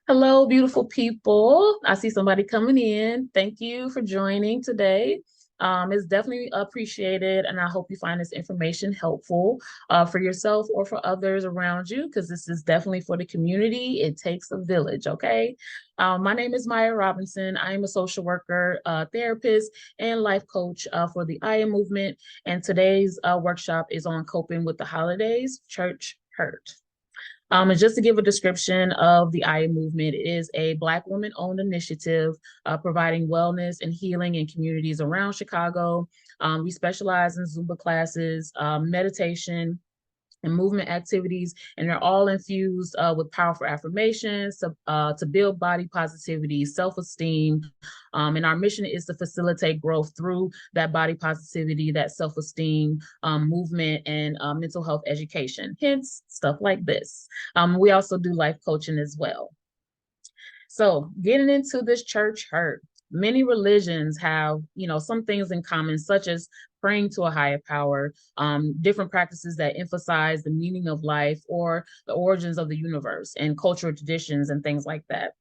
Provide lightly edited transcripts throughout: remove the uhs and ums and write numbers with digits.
Hello, beautiful people. I see somebody coming in. Thank you for joining today. It's definitely appreciated, and I hope you find this information helpful for yourself or for others around you, because this is definitely for the community. It takes a village, okay? My name is Maya Robinson. I am a social worker, therapist, and life coach for the I Am movement. And today's workshop is on coping with the holidays, church hurt. And just to give a description of the IA movement, it is a Black woman-owned initiative providing wellness and healing in communities around Chicago. We specialize in Zumba classes, meditation, and movement activities, and they're all infused with powerful affirmations to build body positivity, self-esteem. And our mission is to facilitate growth through that body positivity, that self-esteem, movement, and mental health education, hence stuff like this. We also do life coaching as well. So getting into this church hurt, many religions have, some things in common, such as praying to a higher power, different practices that emphasize the meaning of life or the origins of the universe and cultural traditions and things like that.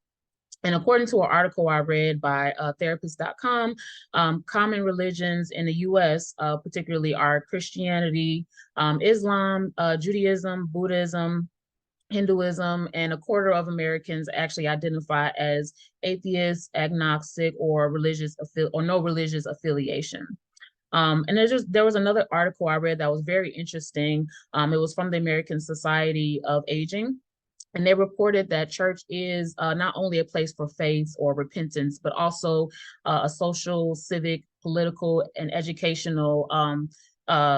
And according to an article I read by therapist.com, common religions in the US, particularly, are Christianity, Islam, Judaism, Buddhism, Hinduism, and a quarter of Americans actually identify as atheist, agnostic, or no religious affiliation. And there was another article I read that was very interesting. It was from the American Society of Aging, and they reported that church is not only a place for faith or repentance, but also a social, civic, political, and educational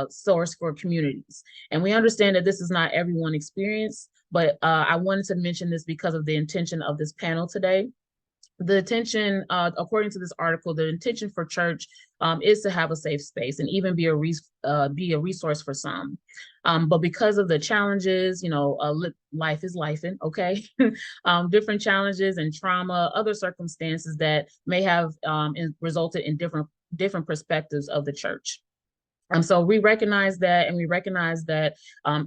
source for communities. And we understand that this is not everyone's experience, but I wanted to mention this because of the intention of this panel today. The intention, according to this article, the intention for church is to have a safe space and even be a resource for some. But because of the challenges, life is lifing, okay? Different challenges and trauma, other circumstances that may have resulted in different perspectives of the church. So we recognize that, and we recognize that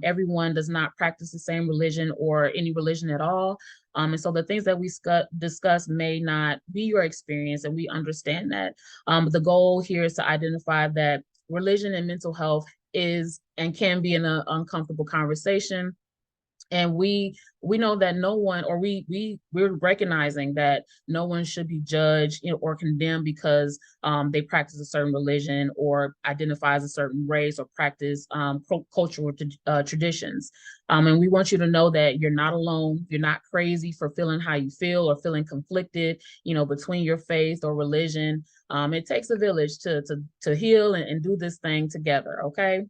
everyone does not practice the same religion or any religion at all. And so the things that we discuss may not be your experience, and we understand that. The goal here is to identify that religion and mental health is and can be an uncomfortable conversation, and we know that no one, or we're recognizing that no one should be judged, or condemned because they practice a certain religion or identify as a certain race or practice cultural traditions. And we want you to know that you're not alone. You're not crazy for feeling how you feel or feeling conflicted, between your faith or religion. It takes a village to heal and do this thing together. Okay.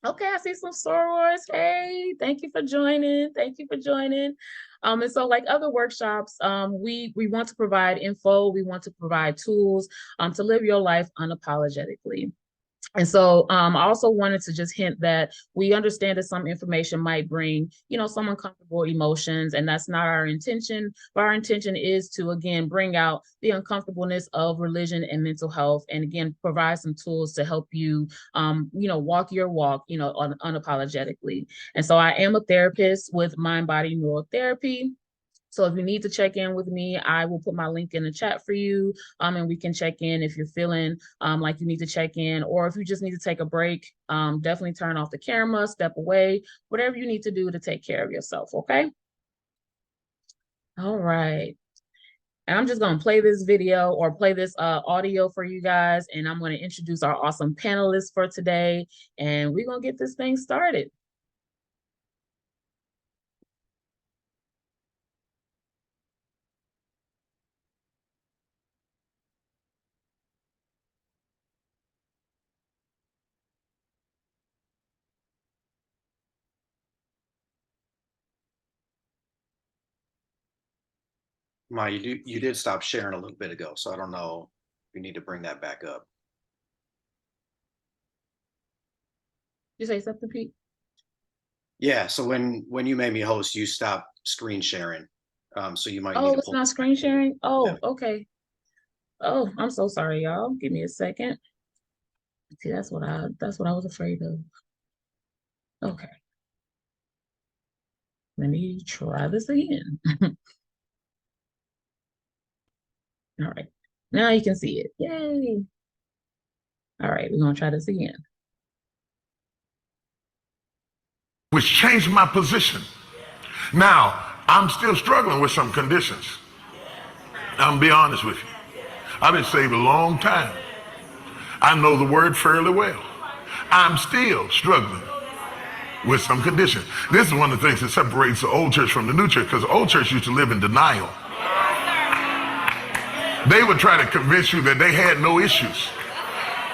Okay, I see some sorors. Hey, thank you for joining. Thank you for joining. And so, like other workshops, we want to provide info. We want to provide tools to live your life unapologetically. And so I also wanted to just hint that we understand that some information might bring, some uncomfortable emotions, and that's not our intention. But our intention is to, again, bring out the uncomfortableness of religion and mental health, and again, provide some tools to help you, walk your walk, unapologetically. And so I am a therapist with Mind Body Neurotherapy. So if you need to check in with me, I will put my link in the chat for you, and we can check in if you're feeling like you need to check in, or if you just need to take a break. Definitely turn off the camera, step away, whatever you need to do to take care of yourself. Okay. All right. And I'm just going to play this video or play this audio for you guys, and I'm going to introduce our awesome panelists for today, and we're going to get this thing started. Ma, you did stop sharing a little bit ago, so I don't know if you need to bring that back up. You say something, Pete? Yeah, so when you made me host, you stopped screen sharing. So you might need Oh, to it's pull not this back screen in. sharing. Oh, Yeah. okay. Oh, I'm so sorry, y'all. Give me a second. See, that's what I was afraid of. Okay, let me try this again. All right. Now you can see it. Yay. All right, we're gonna try this again. Which changed my position. Now, I'm still struggling with some conditions. I'm gonna be honest with you. I've been saved a long time. I know the word fairly well. I'm still struggling with some conditions. This is one of the things that separates the old church from the new church, because the old church used to live in denial. They would try to convince you that they had no issues.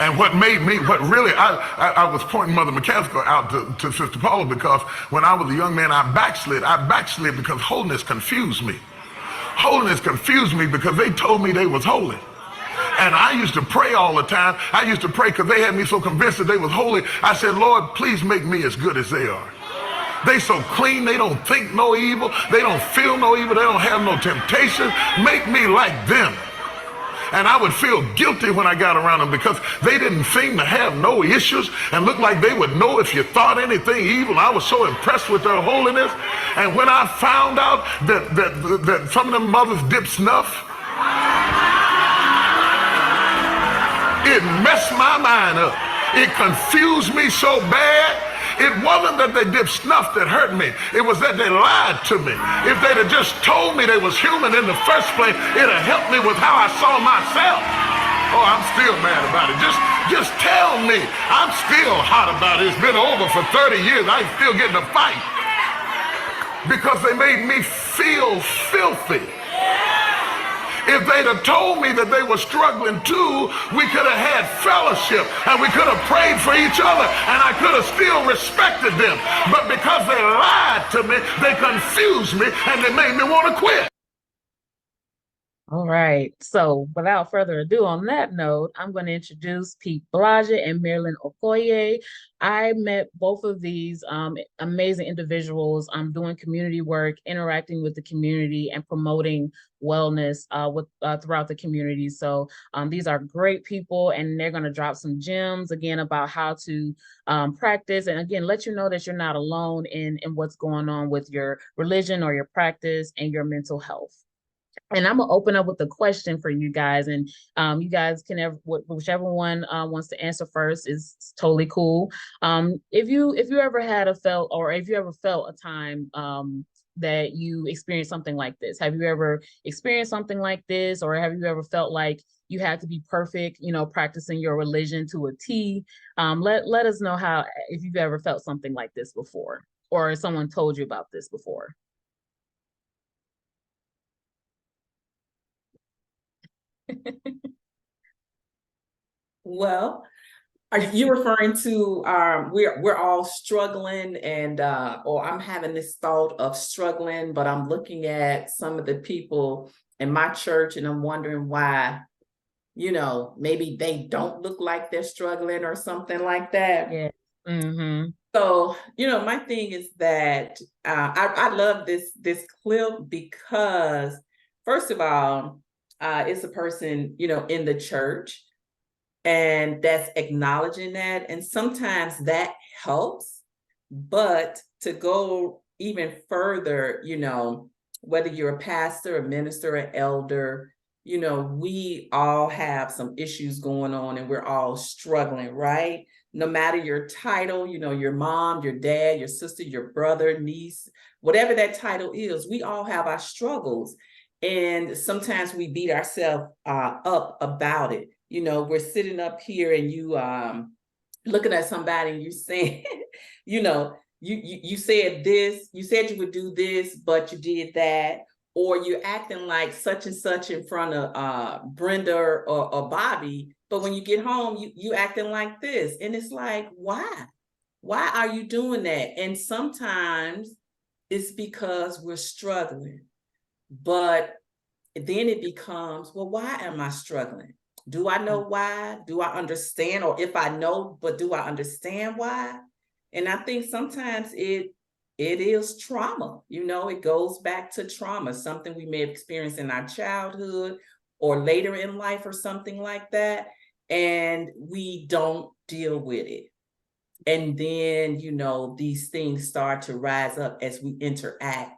And what made me, what really, I was pointing Mother McCaskill out to Sister Paula, because when I was a young man, I backslid. I backslid because holiness confused me. Holiness confused me because they told me they was holy. And I used to pray all the time. I used to pray because they had me so convinced that they was holy. I said, Lord, please make me as good as they are. They so clean, they don't think no evil, they don't feel no evil, they don't have no temptation. Make me like them. And I would feel guilty when I got around them, because they didn't seem to have no issues and looked like they would know if you thought anything evil. I was so impressed with their holiness. And when I found out that some of them mothers dip snuff, it messed my mind up. It confused me so bad. It wasn't that they did snuff that hurt me. It was that they lied to me. If they'd have just told me they was human in the first place, it'd have helped me with how I saw myself. Oh, I'm still mad about it. Just tell me. I'm still hot about it. It's been over for 30 years. I ain't still getting a fight. Because they made me feel filthy. If they'd have told me that they were struggling too, we could have had fellowship and we could have prayed for each other and I could have still respected them. But because they lied to me, they confused me and they made me want to quit. All right. So without further ado, on that note, I'm going to introduce Pete Blodgett and Marilyn Okoye. I met both of these amazing individuals. I'm doing community work, interacting with the community, and promoting wellness throughout the community. So these are great people, and they're going to drop some gems again about how to practice, and again, let you know that you're not alone in what's going on with your religion or your practice and your mental health. And I'm gonna open up with a question for you guys, and you guys can have whichever one wants to answer first is totally cool. If you ever had a felt, or if you ever felt a time that you experienced something like this, have you ever experienced something like this, or have you ever felt like you had to be perfect, practicing your religion to a T? Let us know how, if you've ever felt something like this before, or if someone told you about this before. Well, are you referring to we're all struggling and or I'm having this thought of struggling, but I'm looking at some of the people in my church and I'm wondering why, maybe they don't look like they're struggling or something like that. Yeah. Mm-hmm. So, my thing is that I love this clip because first of all, it's a person, in the church and that's acknowledging that. And sometimes that helps. But to go even further, whether you're a pastor, a minister, an elder, we all have some issues going on and we're all struggling, right? No matter your title, your mom, your dad, your sister, your brother, niece, whatever that title is, we all have our struggles. And sometimes we beat ourselves up about it. We're sitting up here and you looking at somebody and you saying, you said this, you said you would do this, but you did that, or you're acting like such and such in front of Brenda or Bobby, but when you get home, you acting like this. And it's like, why? Why are you doing that? And sometimes it's because we're struggling. But then it becomes, well, why am I struggling? Do I know why? Do I understand? Or if I know, but do I understand why? And I think sometimes it is trauma. It goes back to trauma, something we may have experienced in our childhood or later in life or something like that. And we don't deal with it. And then, these things start to rise up as we interact,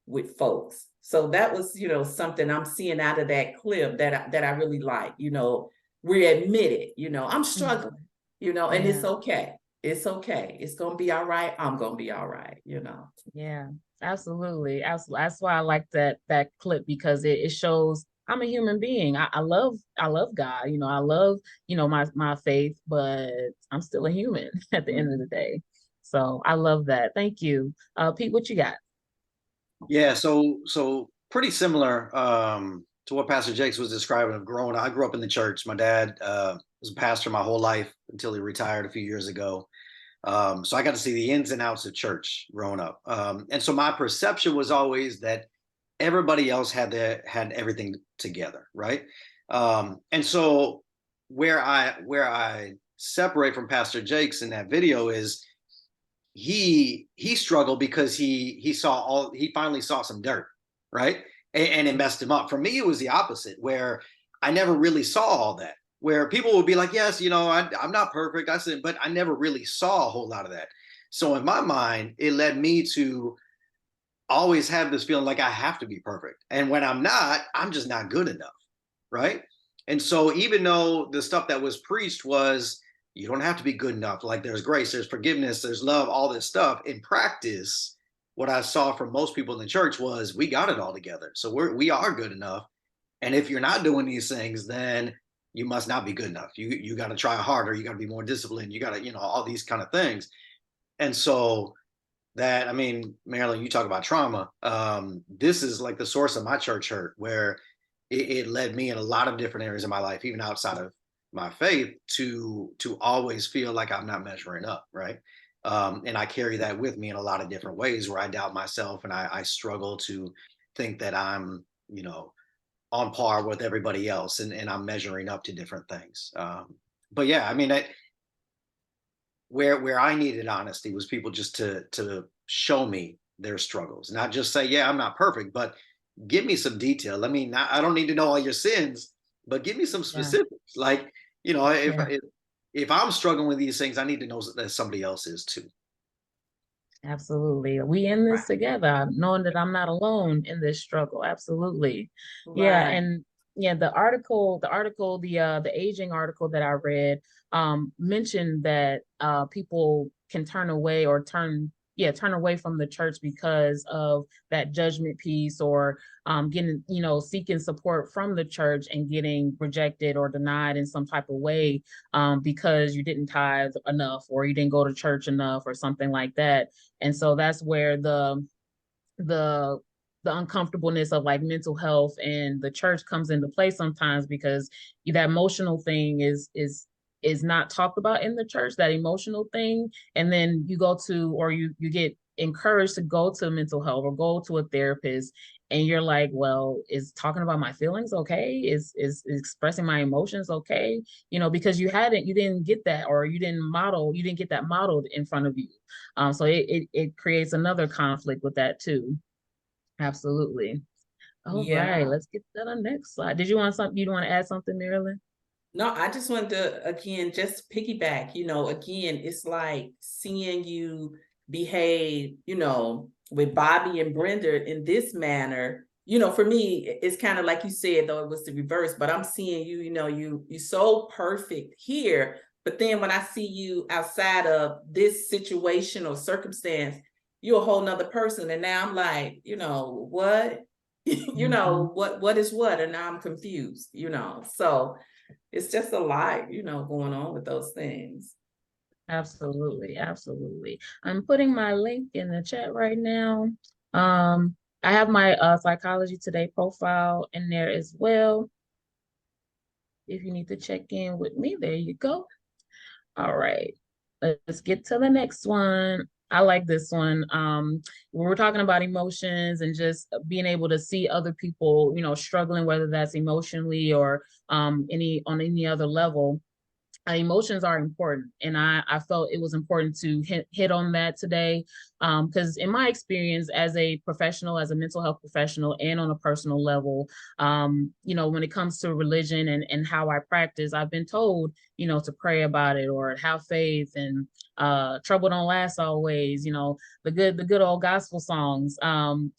with folks. So that was, something I'm seeing out of that clip that I really like. We admit it, I'm struggling, and it's Yeah. okay. It's okay. It's gonna be all right. I'm gonna be all right. Yeah, absolutely. Absolutely. That's why I like that clip, because it shows I'm a human being. I love God. I love, my faith, but I'm still a human at the end of the day. So I love that. Thank you. Pete, what you got? Yeah, so pretty similar to what Pastor Jakes was describing of growing. I grew up in the church. My dad was a pastor my whole life until he retired a few years ago. So I got to see the ins and outs of church growing up. And so my perception was always that everybody else had everything together, right? And so where I separate from Pastor Jakes in that video is he struggled because he finally saw some dirt, right? And it messed him up. For me, it was the opposite, where I never really saw all that. Where people would be like, "Yes, I'm not perfect." I said, but I never really saw a whole lot of that. So in my mind, it led me to always have this feeling like I have to be perfect, and when I'm not, I'm just not good enough, right? And so even though the stuff that was preached was you don't have to be good enough, like there's grace, there's forgiveness, there's love, all this stuff, in practice what I saw from most people in the church was we got it all together, so we are good enough. And if you're not doing these things, then you must not be good enough. You got to try harder, you got to be more disciplined, you got to, all these kind of things. And so that, I mean, Marilyn, you talk about trauma. This is like the source of my church hurt, where it led me in a lot of different areas of my life, even outside of my faith, to always feel like I'm not measuring up, right? And I carry that with me in a lot of different ways, where I doubt myself and I struggle to think that I'm, on par with everybody else, and I'm measuring up to different things. But yeah, I mean, where I needed honesty was people just to show me their struggles, not just say, yeah, I'm not perfect, but give me some detail. I mean, I don't need to know all your sins, but give me some Yeah. specifics. Like, if Yeah. if I'm struggling with these things, I need to know that somebody else is too. Absolutely. We in this Right. together, knowing that I'm not alone in this struggle. Absolutely. Yeah. Right. And yeah, the aging article that I read mentioned that people can turn away or turn away from the church because of that judgment piece, or getting, seeking support from the church and getting rejected or denied in some type of way, because you didn't tithe enough or you didn't go to church enough or something like that. And so that's where the the uncomfortableness of like mental health and the church comes into play sometimes, because that emotional thing is not talked about in the church, that emotional thing. And then you go to, or you get encouraged to go to mental health or go to a therapist, and you're like, well, is talking about my feelings okay? Is expressing my emotions okay? Because you didn't get that, or you didn't get that modeled in front of you. So it creates another conflict with that too. Absolutely. All right, Yeah. let's get to the next slide. Did you want something? You want to add something, Marilyn? No, I just wanted to again just piggyback, again, it's like seeing you behave, with Bobby and Brenda in this manner. For me, it's kind of like you said, though it was the reverse, but I'm seeing you, you so perfect here. But then when I see you outside of this situation or circumstance, you're a whole nother person. And now I'm like, what? Mhm. what is what? And now I'm confused. So it's just a lot, going on with those things. Absolutely, absolutely. I'm putting my link in the chat right now. I have my Psychology Today profile in there as well. If you need to check in with me, there you go. All right, let's get to the next one. I like this one. When we're talking about emotions and just being able to see other people, struggling, whether that's emotionally or on any other level. Emotions are important, and I felt it was important to hit on that today, Because in my experience as a professional, as a mental health professional, and on a personal level, you know, when it comes to religion and how I practice, I've been told, you know, to pray about it or have faith, and trouble don't last always, you know, the good old gospel songs,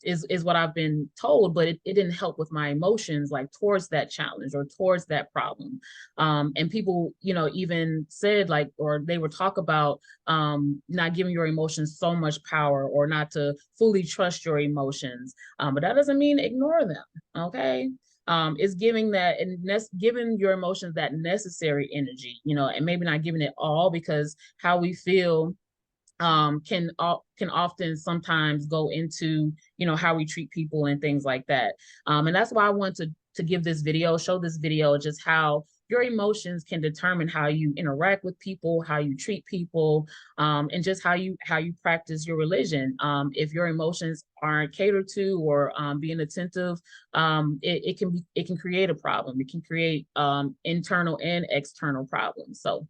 is what I've been told, but it didn't help with my emotions, like towards that challenge or towards that problem. And people, you know, even said like, or they would talk about not giving your emotions so much power, or not to fully trust your emotions. But that doesn't mean ignore them. Okay. It's giving that, and giving your emotions that necessary energy, you know, and maybe not giving it all, because how we feel can often sometimes go into, you know, how we treat people and things like that. And that's why I want to give this video, show this video, just how your emotions can determine how you interact with people, how you treat people, and just how you practice your religion. If your emotions aren't catered to, or being attentive, it can create a problem. It can create internal and external problems. So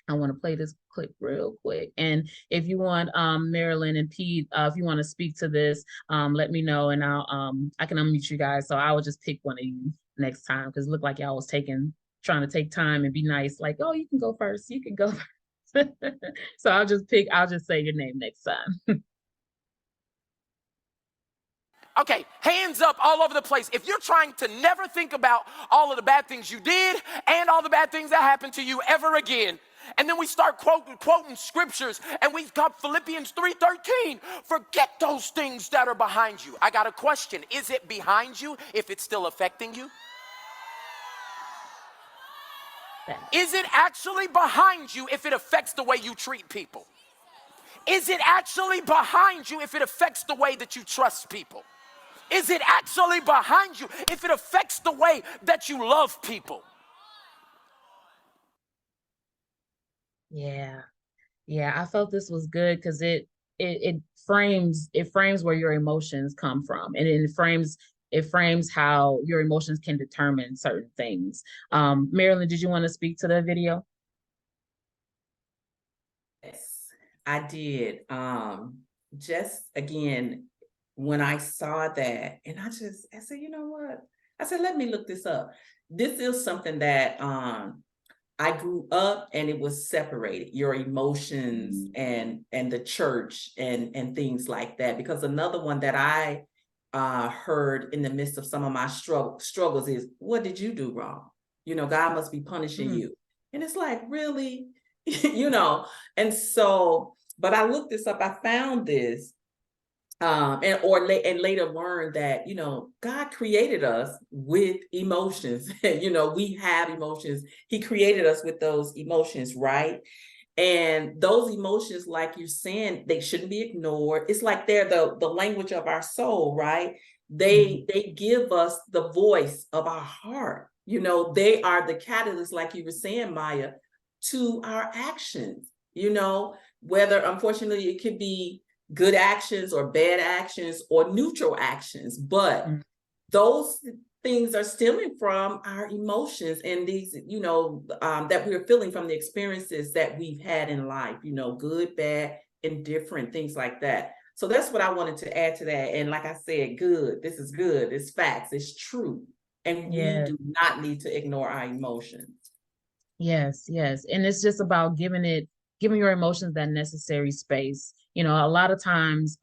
I want to play this clip real quick. And if you want, Marilyn and Pete, if you want to speak to this, let me know, and I can unmute you guys. So I will just pick one of you next time, because it looked like y'all was trying to take time and be nice, like, oh, you can go first, you can go first. So I'll just say your name next time. Okay, hands up all over the place. If you're trying to never think about all of the bad things you did and all the bad things that happened to you ever again, and then we start quoting scriptures, and we've got Philippians 3:13, forget those things that are behind you. I got a question. Is it behind you if it's still affecting you? Is it actually behind you if it affects the way you treat people? Is it actually behind you if it affects the way that you trust people? Is it actually behind you if it affects the way that you love people? Yeah. Yeah, I felt this was good, because it frames where your emotions come from, and it frames how your emotions can determine certain things. Marilyn, did you want to speak to the video? Yes, I did. Just again, when I saw that, and I said, you know what? I said, let me look this up. This is something that I grew up, and it was separated, your emotions and the church and things like that. Because another one that I heard in the midst of some of my struggles is, what did you do wrong? You know, God must be punishing you. And it's like, really? You know? And so, but I looked this up, I found this, and later learned that, you know, God created us with emotions. You know, we have emotions. He created us with those emotions, right? And those emotions, like you're saying, they shouldn't be ignored. It's like they're the language of our soul, right? They give us the voice of our heart. You know, they are the catalyst, like you were saying, Maya, to our actions. You know, whether, unfortunately, it could be good actions or bad actions or neutral actions, but those things are stemming from our emotions and these, you know, that we're feeling from the experiences that we've had in life, you know, good, bad, indifferent, things like that. So that's what I wanted to add to that. And like I said, good, this is good, it's facts, it's true. And we do not need to ignore our emotions. Yes, yes. And it's just about giving your emotions that necessary space. You know, a lot of times,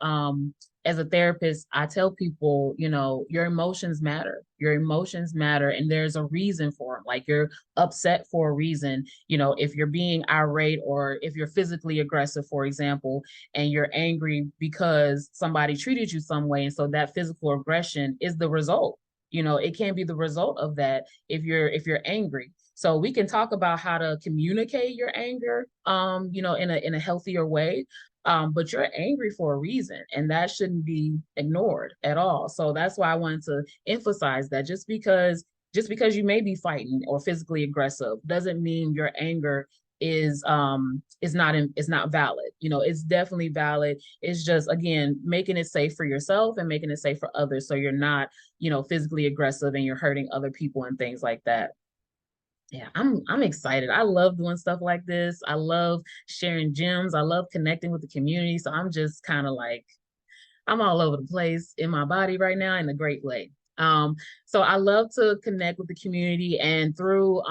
as a therapist, I tell people, you know, your emotions matter. Your emotions matter, and there's a reason for them. Like, you're upset for a reason. You know, if you're being irate, or if you're physically aggressive, for example, and you're angry because somebody treated you some way, and so that physical aggression is the result. You know, it can be the result of that if you're angry. So we can talk about how to communicate your anger, you know, in a healthier way. But you're angry for a reason, and that shouldn't be ignored at all. So that's why I wanted to emphasize that just because you may be fighting or physically aggressive doesn't mean your anger is not valid. You know, it's definitely valid. It's just, again, making it safe for yourself and making it safe for others, so you're not, you know, physically aggressive and you're hurting other people and things like that. Yeah, I'm excited. I love doing stuff like this. I love sharing gems. I love connecting with the community. So I'm just kind of like, I'm all over the place in my body right now in a great way. Um, so I love to connect with the community, and through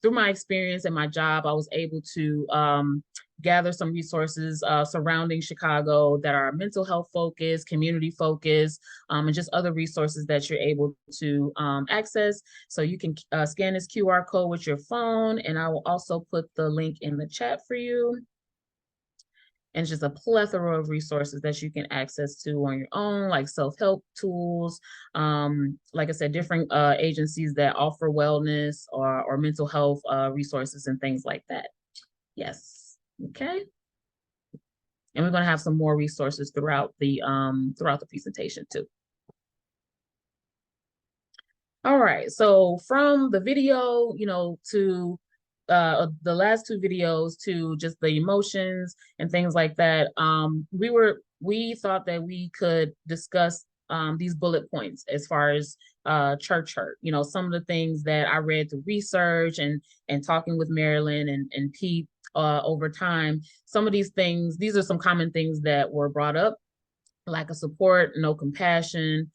my experience and my job, I was able to gather some resources surrounding Chicago that are mental health focused, community focused, and just other resources that you're able to access. So you can scan this QR code with your phone, and I will also put the link in the chat for you. And it's just a plethora of resources that you can access to on your own, like self-help tools. Like I said, different agencies that offer wellness or mental health resources and things like that. Yes. Okay. And we're going to have some more resources throughout the presentation too. All right. So from the video, to the last two videos, to just the emotions and things like that, we thought that we could discuss these bullet points as far as church hurt. Some of the things that I read through research and talking with Marilyn and Pete over time. Some of these things, these are some common things that were brought up: lack of support, no compassion,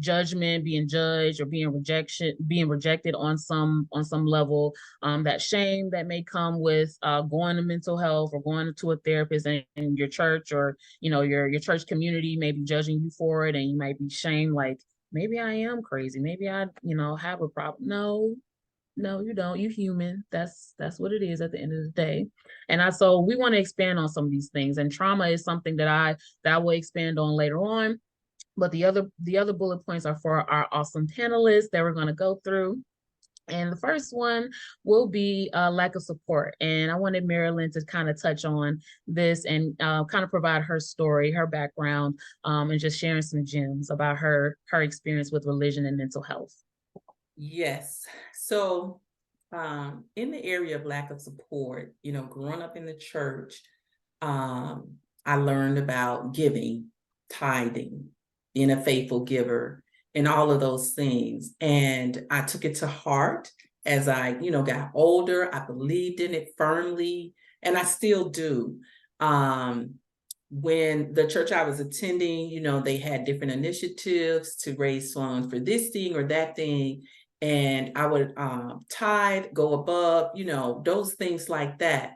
judgment, being judged or being rejected on some level, that shame that may come with going to mental health or going to a therapist, and your church or your church community may be judging you for it, and you might be shamed, like, maybe I am crazy, maybe I have a problem. No, you don't. You human. That's what it is at the end of the day. So we want to expand on some of these things. And trauma is something that I will expand on later on. But the other bullet points are for our awesome panelists that we're going to go through. And the first one will be lack of support. And I wanted Marilyn to kind of touch on this and kind of provide her story, her background, and just sharing some gems about her experience with religion and mental health. Yes. So in the area of lack of support, growing up in the church, I learned about giving, tithing, being a faithful giver, and all of those things. And I took it to heart as I, got older. I believed in it firmly, and I still do. When the church I was attending, they had different initiatives to raise funds for this thing or that thing. And I would tithe, go above, those things like that.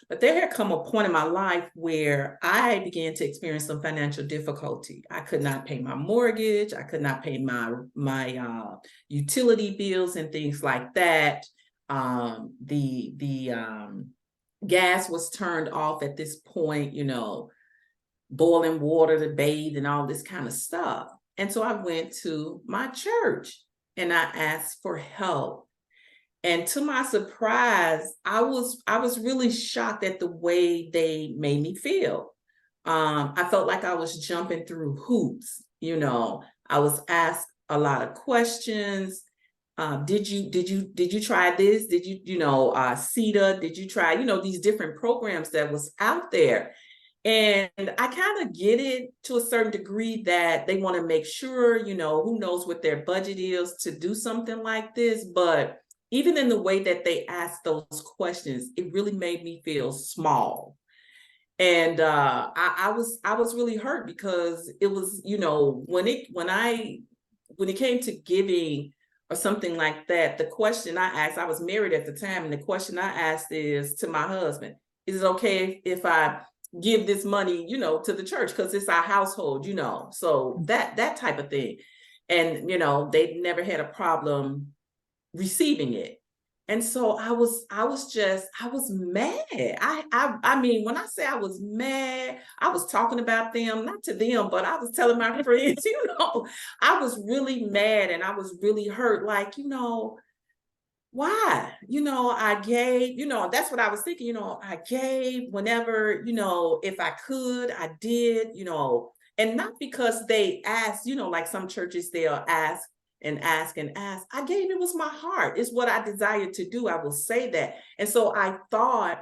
But there had come a point in my life where I began to experience some financial difficulty. I could not pay my mortgage. I could not pay my utility bills and things like that. The gas was turned off at this point, boiling water to bathe and all this kind of stuff. And so I went to my church and I asked for help. And to my surprise, I was really shocked at the way they made me feel. I felt like I was jumping through hoops. I was asked a lot of questions. Did you try this? Did you CETA? Did you try these different programs that was out there? And I kind of get it to a certain degree that they want to make sure, who knows what their budget is to do something like this. But even in the way that they asked those questions, it really made me feel small. And I was really hurt because it was, when it came to giving or something like that, the question I asked, I was married at the time, and the question I asked is to my husband: is it okay if I give this money, to the church, because it's our household, so that type of thing. And they never had a problem receiving it. And so I was mad. I mean, when I say I was mad, I was talking about them, not to them, but I was telling my friends, I was really mad and I was really hurt. Like, why? I gave, that's what I was thinking, I gave whenever, if I could, I did, and not because they asked, like some churches, they'll ask and ask and ask. I gave, it was my heart. It's what I desired to do. I will say that. And so I thought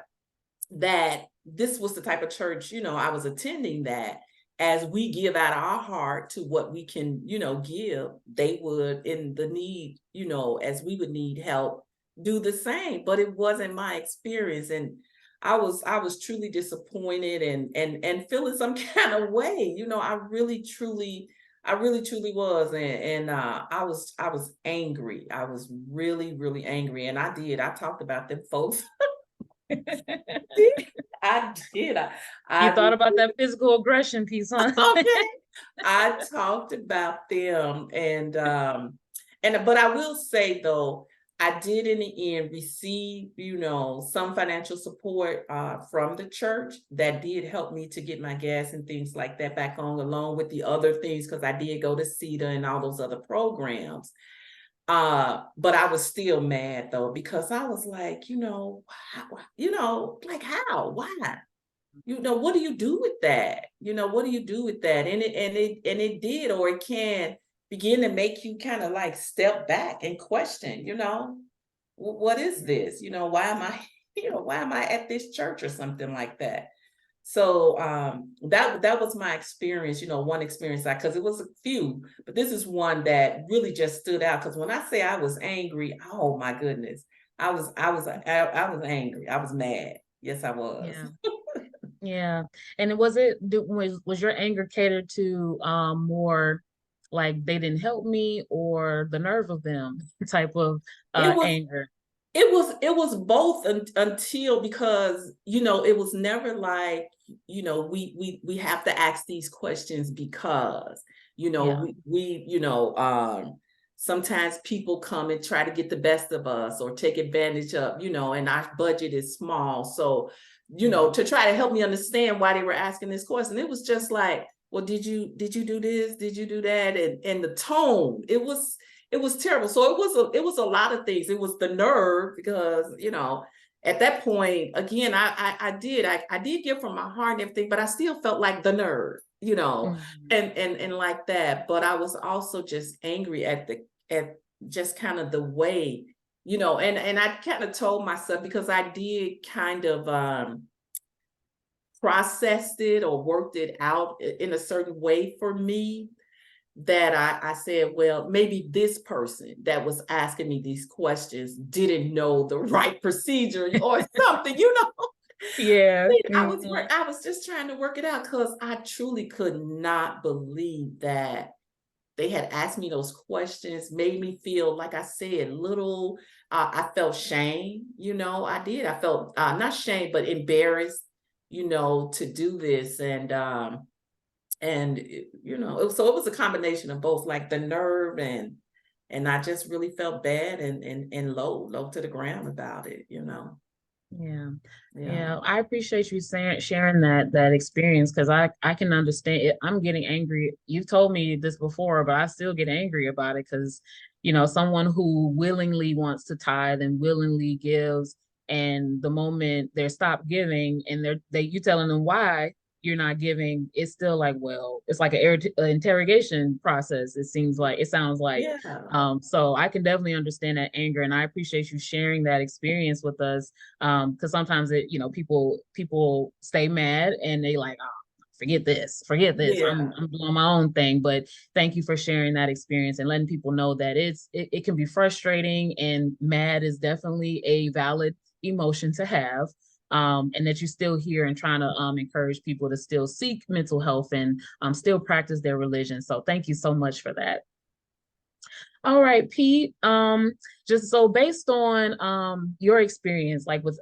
that this was the type of church, I was attending, that as we give out our heart to what we can, give, they would, in the need, as we would need help, do the same, but it wasn't my experience. And I was truly disappointed and feeling some kind of way. I really truly was. And I was angry. I was really, really angry. And I talked about them folks. I did. You I thought about that physical aggression piece, huh? okay. I talked about them and but I will say though, I did in the end receive, some financial support from the church that did help me to get my gas and things like that back on, along with the other things, because I did go to CETA and all those other programs. But I was still mad though, because I was like, like how? Why? What do you do with that? What do you do with that? And it did, or it can begin to make you kind of like step back and question, what is this? Why am I, why am I at this church or something like that? So that was my experience, one experience, because it was a few, but this is one that really just stood out. Because when I say I was angry, oh my goodness, I was angry. I was mad. Yes, I was. Yeah. Yeah. And was your anger catered to more like they didn't help me, or the nerve of them type of It was anger? it was both until, because it was never like, we have to ask these questions because Yeah. sometimes people come and try to get the best of us or take advantage of, and our budget is small. So to try to help me understand why they were asking this question, it was just like, well, did you do this, did you do that? And the tone, it was terrible. So it was a lot of things. It was the nerve, because at that point, again, I did give from my heart and everything, but I still felt like the nerve, Mhm. and like that. But I was also just angry at just kind of the way, and I kind of told myself, because I did kind of processed it or worked it out in a certain way for me, that I said, well, maybe this person that was asking me these questions didn't know the right procedure or something, Yeah. I was Mhm. I was just trying to work it out, because I truly could not believe that they had asked me those questions, made me feel, like I said, little. I felt shame, I did. I felt not shame, but embarrassed, to do this. So it was a combination of both, like the nerve, and I just really felt bad and low to the ground about it. Yeah. Yeah. Yeah. I appreciate you sharing that experience, because I can understand it. I'm getting angry. You've told me this before, but I still get angry about it, because someone who willingly wants to tithe and willingly gives, and the moment they're stopped giving and you telling them why you're not giving, it's still like, well, it's like an interrogation process. It sounds like. Yeah. So I can definitely understand that anger, and I appreciate you sharing that experience with us, because sometimes people stay mad and they like, oh, forget this, I'm Yeah. doing my own thing. But thank you for sharing that experience and letting people know that it can be frustrating, and mad is definitely a valid emotion to have, and that you're still here and trying to encourage people to still seek mental health and still practice their religion. So thank you so much for that. All right, Pete. Just so based on your experience, like with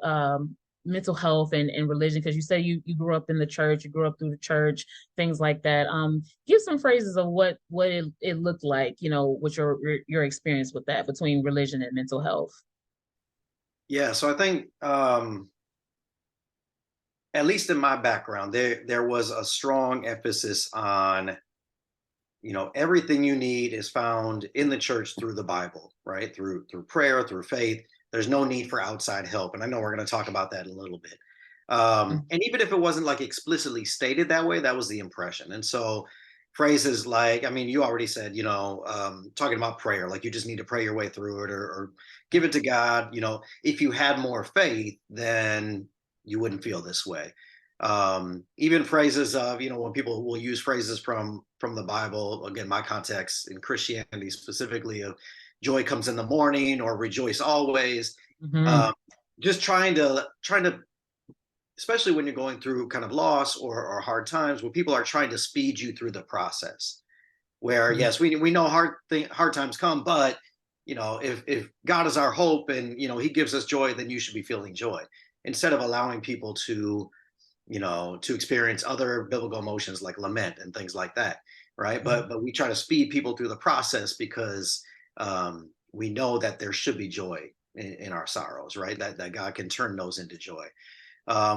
mental health and religion, because you say you grew up in the church, you grew up through the church, things like that. Give some phrases of what it looked like, with your experience with that between religion and mental health. Yeah, so I think at least in my background, there was a strong emphasis on, everything you need is found in the church through the Bible, right? Through prayer, through faith. There's no need for outside help, and I know we're going to talk about that in a little bit. And even if it wasn't like explicitly stated that way, that was the impression. And so phrases like, I mean, you already said, talking about prayer, like you just need to pray your way through it, or give it to God. If you had more faith, then you wouldn't feel this way. Even phrases of, when people will use phrases from the Bible, again, my context in Christianity specifically, of joy comes in the morning or rejoice always. Mhm. Just trying to, especially when you're going through kind of loss or hard times, where people are trying to speed you through the process. Where Mhm. yes, we know hard times come, but if God is our hope and He gives us joy, then you should be feeling joy, instead of allowing people to to experience other biblical emotions like lament and things like that, right? Mhm. But we try to speed people through the process because we know that there should be joy in our sorrows, right? That God can turn those into joy.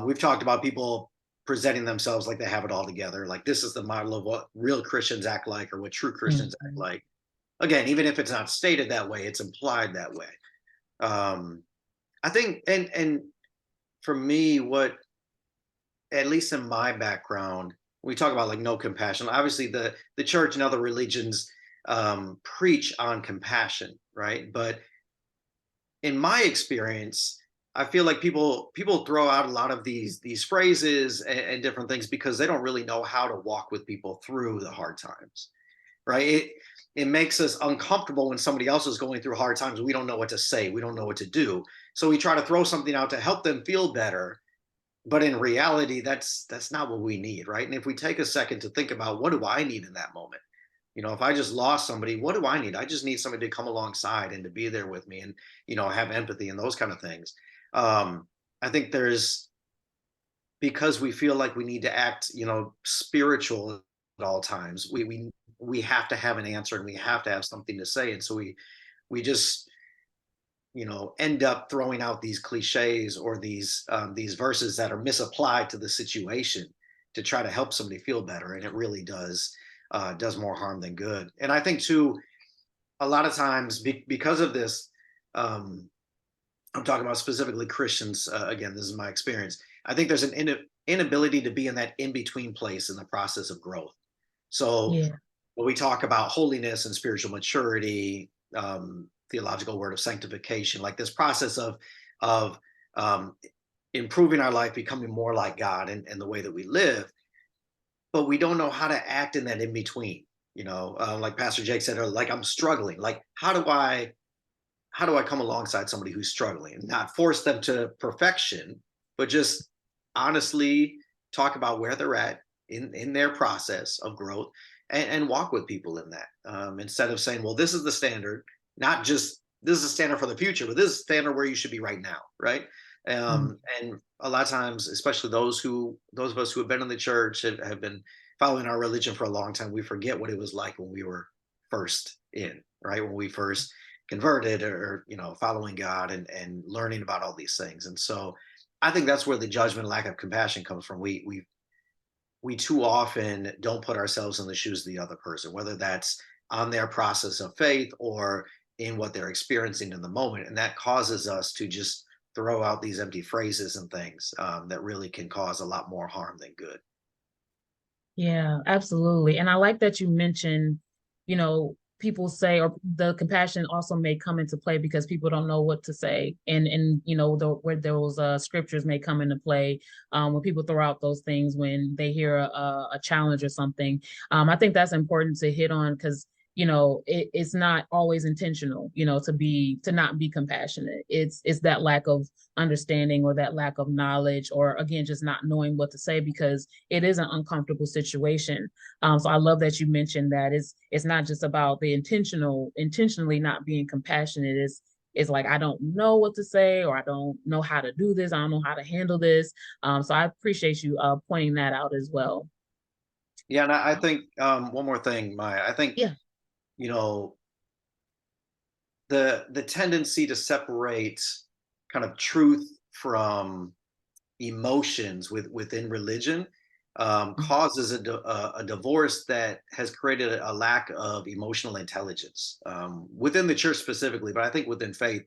We've talked about people presenting themselves like they have it all together, like this is the model of what real Christians act like or what true Christians act Mhm. like. Again, even if it's not stated that way, it's implied that way. um I think, and for me, what, at least in my background, we talk about like no compassion. Obviously, the church and other religions preach on compassion, right? But in my experience, I feel like people throw out a lot of these phrases and different things because they don't really know how to walk with people through the hard times, right? It makes us uncomfortable when somebody else is going through hard times. We don't know what to say. We don't know what to do. So we try to throw something out to help them feel better. But in reality, that's not what we need, right? And if we take a second to think about what do I need in that moment? If I just lost somebody, what do I need? I just need somebody to come alongside and to be there with me and, have empathy and those kind of things. Um, I think there's, because we feel like we need to act, spiritual at all times. We have to have an answer and we have to have something to say. And so we just, end up throwing out these cliches or these verses that are misapplied to the situation to try to help somebody feel better, and it really does more harm than good. And I think too, a lot of times because of this, um, I'm talking about specifically Christians. Again, this is my experience. I think there's an inability to be in that in between place in the process of growth. So Yeah. when we talk about holiness and spiritual maturity, theological word of sanctification, like this process of um, improving our life, becoming more like God and the way that we live, but we don't know how to act in that in between. Like Pastor Jake said, or like I'm struggling. Like how do I come alongside somebody who's struggling and not force them to perfection, but just honestly talk about where they're at in their process of growth, and walk with people in that, instead of saying, well, this is the standard, not just this is the standard for the future, but this is the standard where you should be right now, right? Mm. And a lot of times, especially those of us who have been in the church, have been following our religion for a long time, we forget what it was like when we were first in, right? When we first converted, or following God and learning about all these things. And so I think that's where the judgment, lack of compassion comes from. We too often don't put ourselves in the shoes of the other person, whether that's on their process of faith or in what they're experiencing in the moment, and that causes us to just throw out these empty phrases and things, that really can cause a lot more harm than good. Yeah, absolutely. And I like that you mentioned, people say, or the compassion also may come into play because people don't know what to say. And where those scriptures may come into play, when people throw out those things when they hear a challenge or something. I think that's important to hit on because it's not always intentional, to not be compassionate. It's that lack of understanding or that lack of knowledge, or again, just not knowing what to say because it is an uncomfortable situation. So I love that you mentioned that it's not just about the intentionally not being compassionate. It's like I don't know what to say, or I don't know how to do this. I don't know how to handle this. So I appreciate you pointing that out as well. Yeah, and I think, one more thing, Maya. I think, Yeah. you know the tendency to separate kind of truth from emotions within religion, causes a divorce that has created a lack of emotional intelligence, within the church specifically, but I think within faith,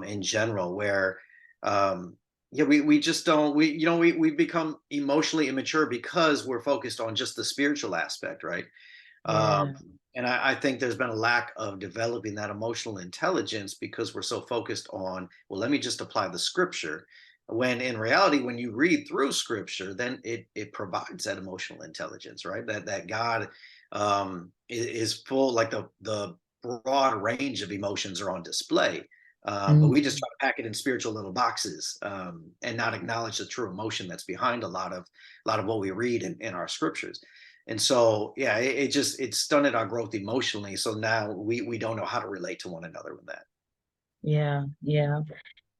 in general, where, yeah, we just don't, we become emotionally immature because we're focused on just the spiritual aspect, right? Um, Yeah. and I think there's been a lack of developing that emotional intelligence because we're so focused on, well, let me just apply the scripture. When in reality, when you read through scripture, then it provides that emotional intelligence, right? That God, is full, like the broad range of emotions are on display. But we just try to pack it in spiritual little boxes, and not acknowledge the true emotion that's behind a lot of what we read in our scriptures. And so, yeah, it stunted our growth emotionally. So now we don't know how to relate to one another with that. Yeah, yeah.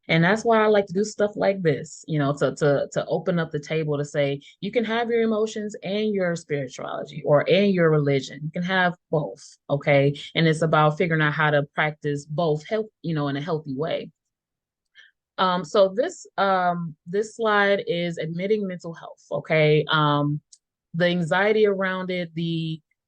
And that's why I like to do stuff like this, to open up the table to say you can have your emotions and your spirituality and your religion. You can have both, okay? And it's about figuring out how to practice both health, in a healthy way. So this slide is admitting mental health, okay? The anxiety around it,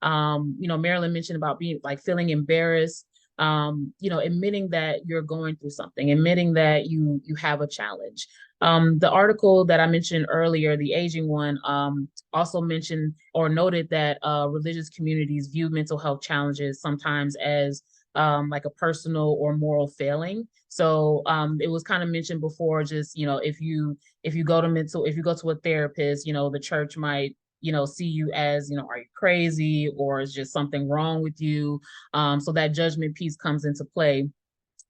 Marilyn mentioned about being like feeling embarrassed, admitting that you're going through something, admitting that you have a challenge. The article that I mentioned earlier, the aging one, also mentioned or noted that religious communities view mental health challenges sometimes as like a personal or moral failing. So it was kind of mentioned before, just if you go to a therapist, the church might see you as, are you crazy, or is just something wrong with you? So that judgment piece comes into play.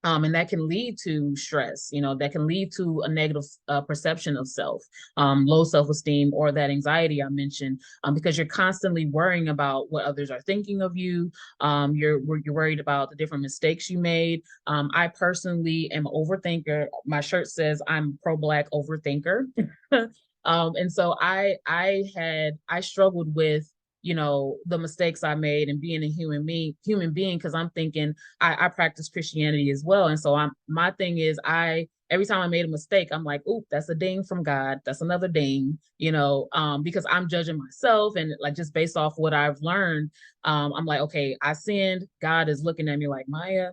And that can lead to stress, that can lead to a negative perception of self, low self-esteem, or that anxiety I mentioned, because you're constantly worrying about what others are thinking of you. You're worried about the different mistakes you made. I personally am an overthinker. My shirt says I'm pro-Black overthinker. And so I struggled with the mistakes I made and being a human being, because I'm thinking I practice Christianity as well. And so my thing is, every time I made a mistake, I'm like, oop, that's a ding from God. That's another ding, because I'm judging myself, and like just based off what I've learned, I'm like, okay, I sinned. God is looking at me like, Maya,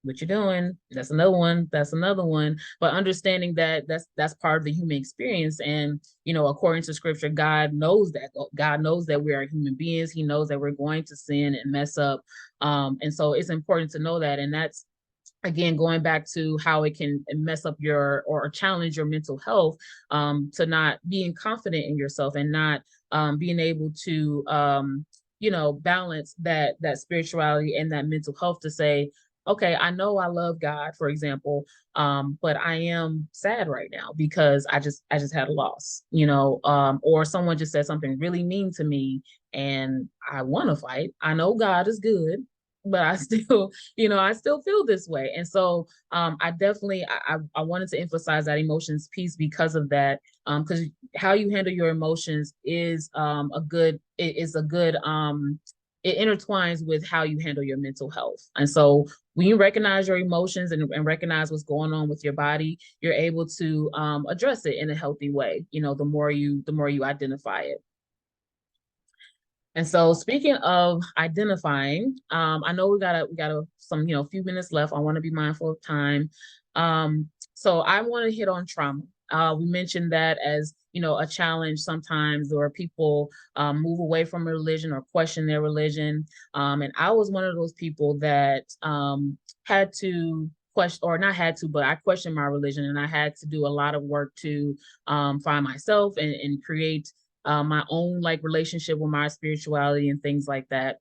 what you doing? That's another one. That's another one. But understanding that that's part of the human experience. And, according to scripture, God knows that. God knows that we are human beings. He knows that we're going to sin and mess up. And so it's important to know that. And that's, again, going back to how it can mess up or challenge your mental health, to not being confident in yourself, and not being able to balance that spirituality and that mental health, to say, okay, I know I love God, for example, but I am sad right now because I just had a loss, or someone just said something really mean to me, and I want to fight. I know God is good, but I still, I still feel this way. And so I definitely, I wanted to emphasize that emotions piece because of that, because how you handle your emotions is it intertwines with how you handle your mental health. And so when you recognize your emotions and recognize what's going on with your body, you're able to address it in a healthy way, the more you identify it. And so, speaking of identifying, I know we got some few minutes left. I want to be mindful of time. So I want to hit on trauma. We mentioned that as a challenge sometimes, where people move away from religion or question their religion. And I was one of those people that had to question, or not had to, but I questioned my religion, and I had to do a lot of work to find myself and create my own like relationship with my spirituality and things like that,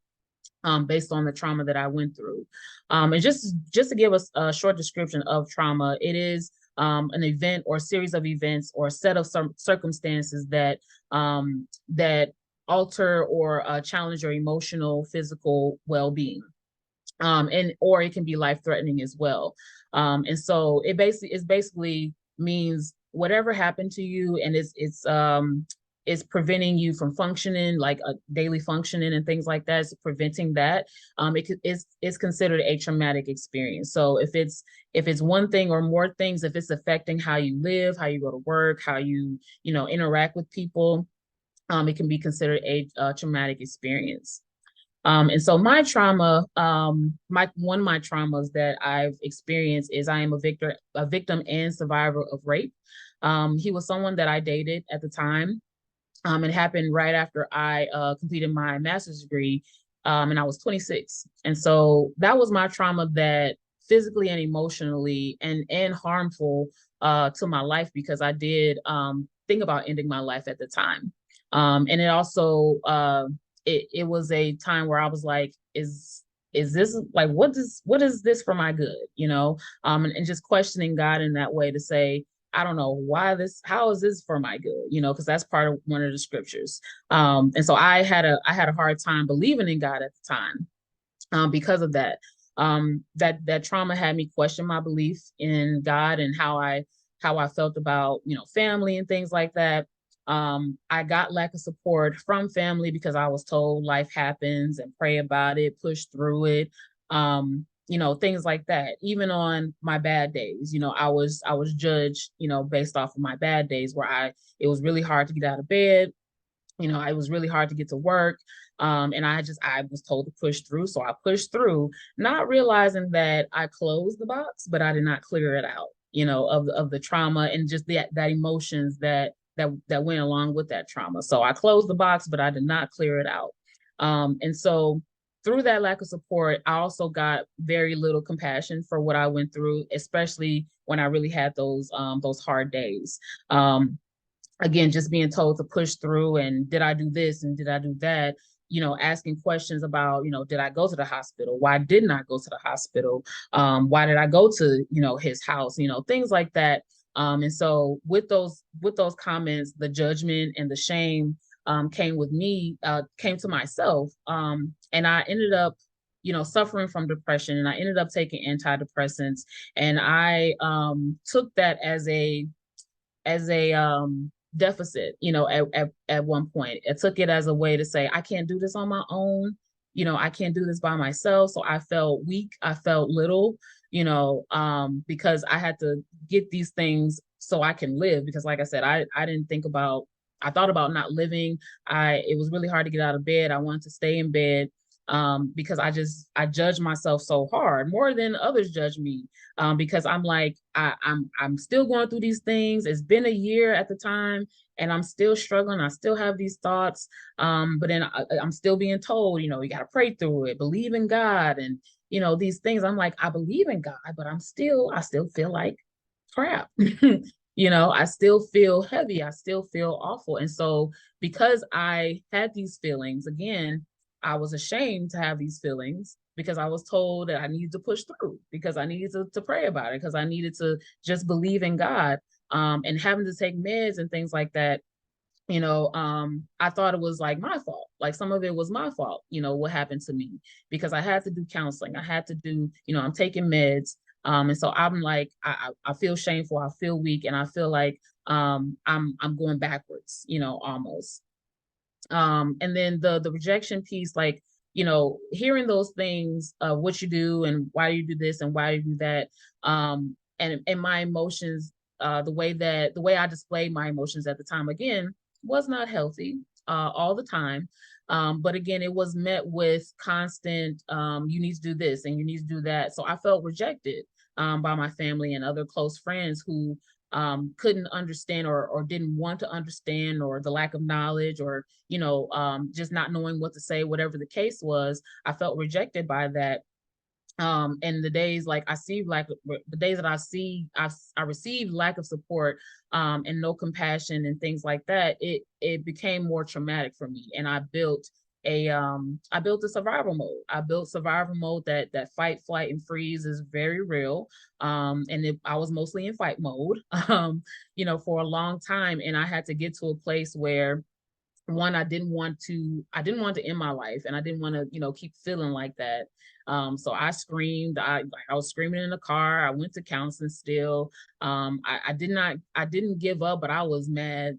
based on the trauma that I went through. And just to give us a short description of trauma, it is an event or series of events or a set of some circumstances that that alter or challenge your emotional, physical well-being. Or it can be life-threatening as well. And so it basically means whatever happened to you, and it's preventing you from functioning, like a daily functioning and things like that. It's preventing that. It's considered a traumatic experience. So if it's one thing or more things, if it's affecting how you live, how you go to work, how you interact with people, it can be considered a traumatic experience. And so my trauma, one of my traumas that I've experienced is I am a victim and survivor of rape. He was someone that I dated at the time. It happened right after I completed my master's degree, and I was 26. And so that was my trauma, that physically and emotionally and harmful to my life, because I did think about ending my life at the time. And it also, it was a time where I was like, is is this like, what is this for my good, and just questioning God in that way to say, I don't know how is this for my good, because that's part of one of the scriptures. And so I had a hard time believing in God at the time, because of that. That trauma had me question my belief in God and how I felt about, family and things like that. I got lack of support from family because I was told life happens and pray about it, push through it. Things like that. Even on my bad days, I was judged, based off of my bad days where it was really hard to get out of bed. It was really hard to get to work. And I was told to push through. So I pushed through, not realizing that I closed the box, but I did not clear it out, of the trauma and just that emotions that went along with that trauma. So I closed the box, but I did not clear it out. And so through that lack of support, I also got very little compassion for what I went through, especially when I really had those hard days. Again, just being told to push through, and did I do this and did I do that, asking questions about, did I go to the hospital? Why didn't I go to the hospital? Why did I go to, his house? Things like that. And so with those comments, the judgment and the shame came to myself. And I ended up, suffering from depression, and I ended up taking antidepressants. And I took that as a deficit, at one point. I took it as a way to say, I can't do this on my own. I can't do this by myself. So I felt weak. I felt little, because I had to get these things so I can live. Because like I said, I thought about not living. It was really hard to get out of bed. I wanted to stay in bed. Because I judge myself so hard, more than others judge me. Because I'm like, I'm still going through these things. It's been a year at the time, and I'm still struggling. I still have these thoughts. But then I'm still being told, you got to pray through it, believe in God, and these things. I'm like, I believe in God, but I still feel like crap. I still feel heavy. I still feel awful. And so because I had these feelings, again, I was ashamed to have these feelings because I was told that I needed to push through, because I needed to pray about it, because I needed to just believe in God, and having to take meds and things like that. I thought it was like my fault. Like some of it was my fault, what happened to me, because I had to do counseling. I had to do, I'm taking meds. And so I'm like, I feel shameful. I feel weak. And I feel like I'm going backwards, almost. And then the rejection piece, like, hearing those things, what you do and why you do this and why you do that, and my emotions, the way I displayed my emotions at the time, again, was not healthy, all the time. But again, it was met with constant, you need to do this and you need to do that. So I felt rejected, by my family and other close friends who couldn't understand, or didn't want to understand, or the lack of knowledge, or just not knowing what to say, whatever the case was. I felt rejected by that. And the days like the days that I received lack of support, and no compassion and things like that, it became more traumatic for me. And I built a survival mode. I built survival mode, that fight, flight, and freeze is very real. I was mostly in fight mode, for a long time. And I had to get to a place where, one, I didn't want to end my life, and I didn't want to, keep feeling like that. So I screamed. I was screaming in the car. I went to counseling still. I didn't give up, but I was mad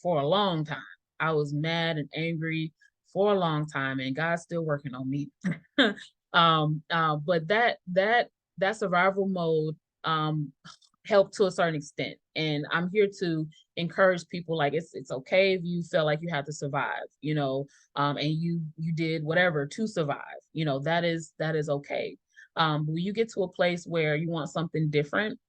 for a long time. I was mad and angry for a long time, and God's still working on me. But that survival mode helped to a certain extent. And I'm here to encourage people, like, it's okay if you feel like you have to survive, and you did whatever to survive, that is okay. When you get to a place where you want something different,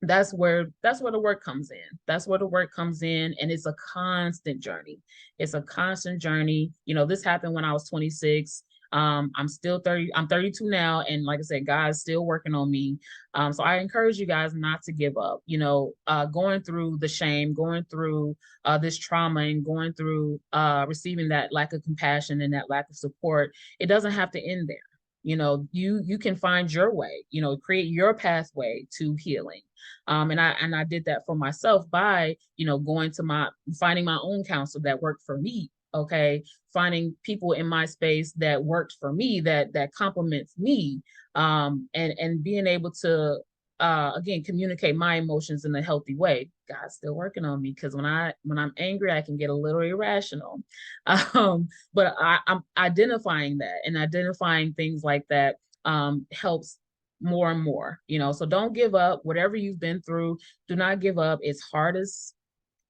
that's where the work comes in. That's where the work comes in. And it's a constant journey. It's a constant journey. This happened when I was 26. I'm still 30. I'm 32 now. And like I said, God's still working on me. So I encourage you guys not to give up, going through the shame, going through this trauma, and going through receiving that lack of compassion and that lack of support. It doesn't have to end there. You can find your way, create your pathway to healing. And I did that for myself by, finding my own counsel that worked for me. Okay. Finding people in my space that worked for me, that complements me. And being able to, again, communicate my emotions in a healthy way. God's still working on me, because when I'm angry, I can get a little irrational. But I'm identifying that, and identifying things like that helps more and more. So don't give up. Whatever you've been through, do not give up. It's hard as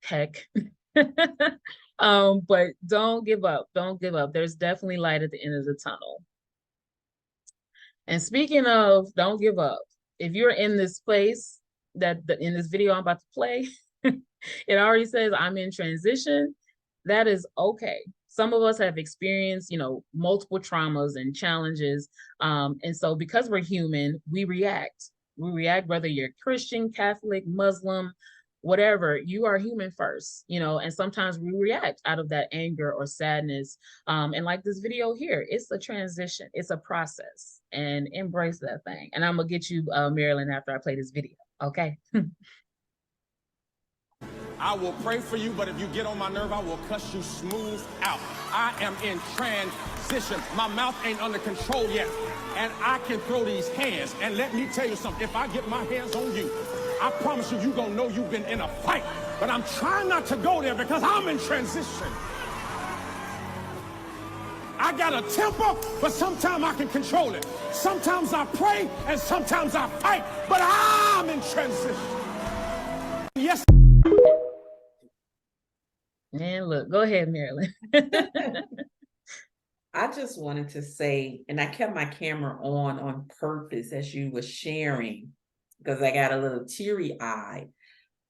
heck. But don't give up. Don't give up. There's definitely light at the end of the tunnel. And speaking of don't give up, if you're in this place in this video I'm about to play, it already says I'm in transition. That is okay. Some of us have experienced, multiple traumas and challenges. And so because we're human, we react. We react whether you're Christian, Catholic, Muslim, whatever. You are human first, and sometimes we react out of that anger or sadness. And like this video here, it's a transition, it's a process, and embrace that thing. And I'm gonna get you, Marilyn, after I play this video. Okay. I will pray for you, but if you get on my nerve, I will cuss you smooth out. I am in transition. My mouth ain't under control yet, and I can throw these hands. And let me tell you something, if I get my hands on you, I promise you, you're gonna know you've been in a fight. But I'm trying not to go there because I'm in transition. I got a temper, but sometimes I can control it. Sometimes I pray, and sometimes I fight, but I'm in transition. Yes. And look, go ahead, Marilyn. I just wanted to say, and I kept my camera on purpose as you were sharing, because I got a little teary-eyed.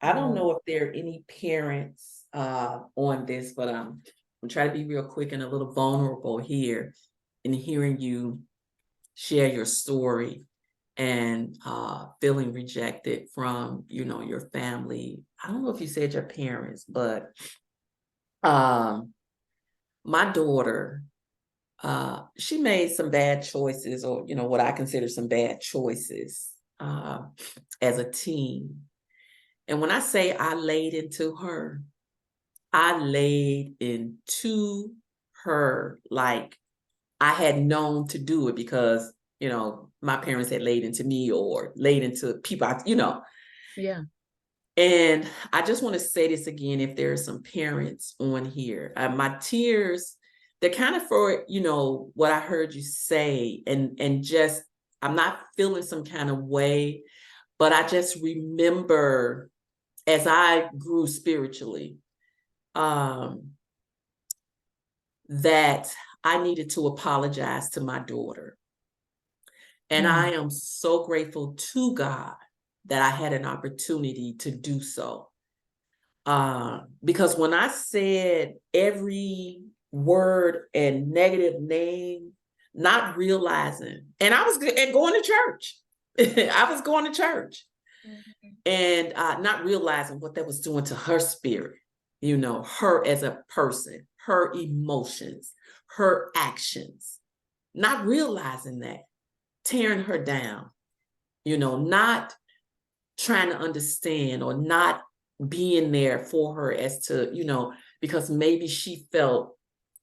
I don't know if there are any parents on this, but I'm trying to be real quick and a little vulnerable here in hearing you share your story and feeling rejected from, your family. I don't know if you said your parents, but my daughter, she made some bad choices, or, what I consider some bad choices as a teen. And when I say I laid into her, I laid into her like I had known to do it, because, my parents had laid into me or laid into people, Yeah. And I just want to say this again, if there are some parents on here, my tears, they're kind of for, what I heard you say, and just, I'm not feeling some kind of way, but I just remember as I grew spiritually, that I needed to apologize to my daughter. And I am so grateful to God that I had an opportunity to do so. Because when I said every word and negative name, not realizing, and I was going to church. I was going to church. And not realizing what that was doing to her spirit, her as a person, her emotions, her actions, not realizing that, tearing her down, not trying to understand or not being there for her as to, because maybe she felt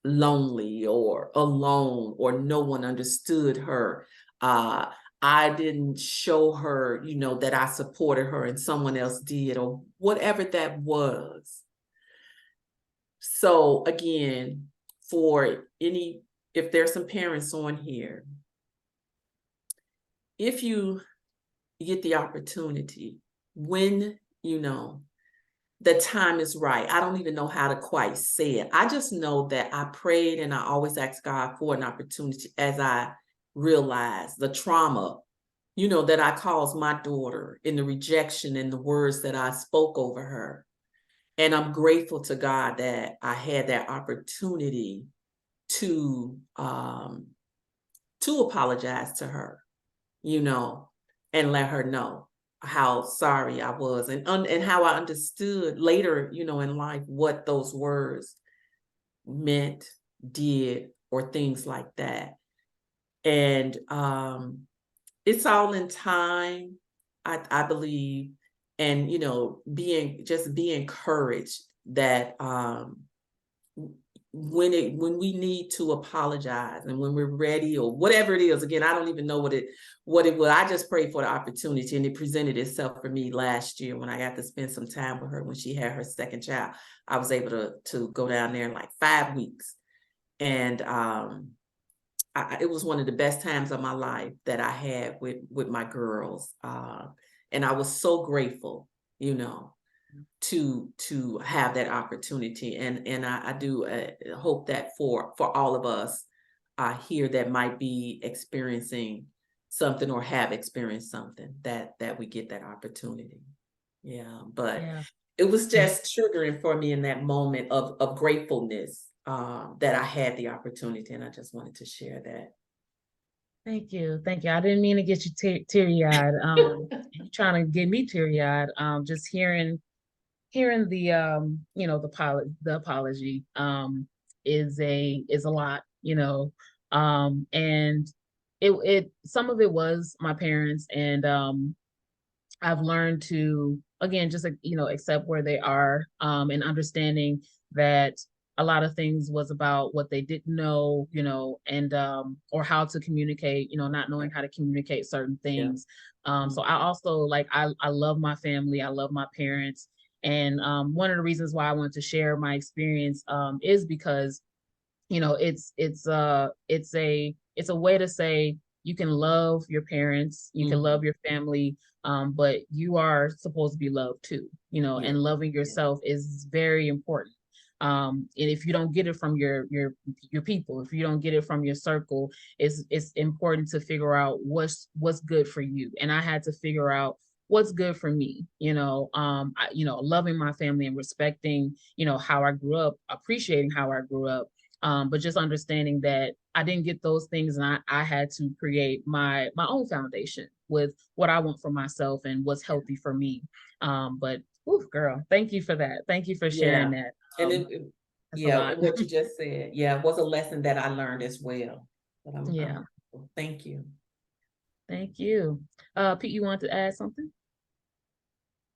lonely or alone or no one understood her. I didn't show her, that I supported her and someone else did, or whatever that was. So again, if there's some parents on here, if you get the opportunity, when, the time is right. I don't even know how to quite say it. I just know that I prayed and I always asked God for an opportunity as I realized the trauma, that I caused my daughter in the rejection and the words that I spoke over her. And I'm grateful to God that I had that opportunity to apologize to her, and let her know how sorry I was, and how I understood later, in life, what those words meant, did, or things like that. And it's all in time, I believe. And, you know, be encouraged that when we need to apologize and when we're ready or whatever it is, again, I don't even know what it was. I just prayed for the opportunity, and it presented itself for me last year when I got to spend some time with her when she had her second child. I was able to go down there in like 5 weeks. And it was one of the best times of my life that I had with my girls. And I was so grateful, you know, to have that opportunity. And I do hope that for all of us here that might be experiencing something or have experienced something, that we get that opportunity. Yeah, but it was just triggering for me in that moment of gratefulness that I had the opportunity, and I just wanted to share that. Thank you. Thank you. I didn't mean to get you teary-eyed. You're trying to get me teary-eyed. Just hearing the you know, the apology is a lot, you know. And it some of it was my parents, and I've learned to, again, just, you know, accept where they are, and understanding that a lot of things was about what they didn't know, you know, and or how to communicate, you know, not knowing how to communicate certain things. So I also, like, I love my family, I love my parents. And one of the reasons why I wanted to share my experience is because, you know, it's a way to say you can love your parents, you can love your family, but you are supposed to be loved too, you know. And loving yourself is very important. And if you don't get it from your people, if you don't get it from your circle, it's important to figure out what's good for you. And I had to figure out what's good for me, you know. You know, loving my family and respecting, you know, how I grew up, appreciating how I grew up, but just understanding that I didn't get those things, and I had to create my own foundation with what I want for myself and what's healthy for me. But ooh, girl, thank you for that. Thank you for sharing that. And that's a lot. what you just said, it was a lesson that I learned as well. But I'm thank you. Thank you. Pete, you want to add something?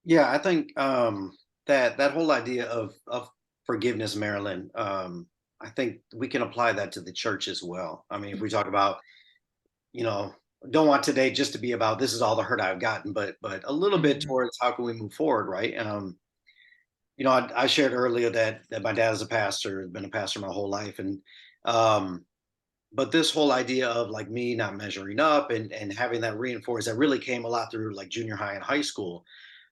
Yeah, I think that whole idea of forgiveness, Marilyn, I think we can apply that to the church as well. I mean, if we talk about, you know, don't want today just to be about this is all the hurt I've gotten, but a little bit towards how can we move forward, right? You know, I shared earlier that my dad is a pastor, has been a pastor my whole life, and but this whole idea of like me not measuring up and having that reinforced, that really came a lot through like junior high and high school.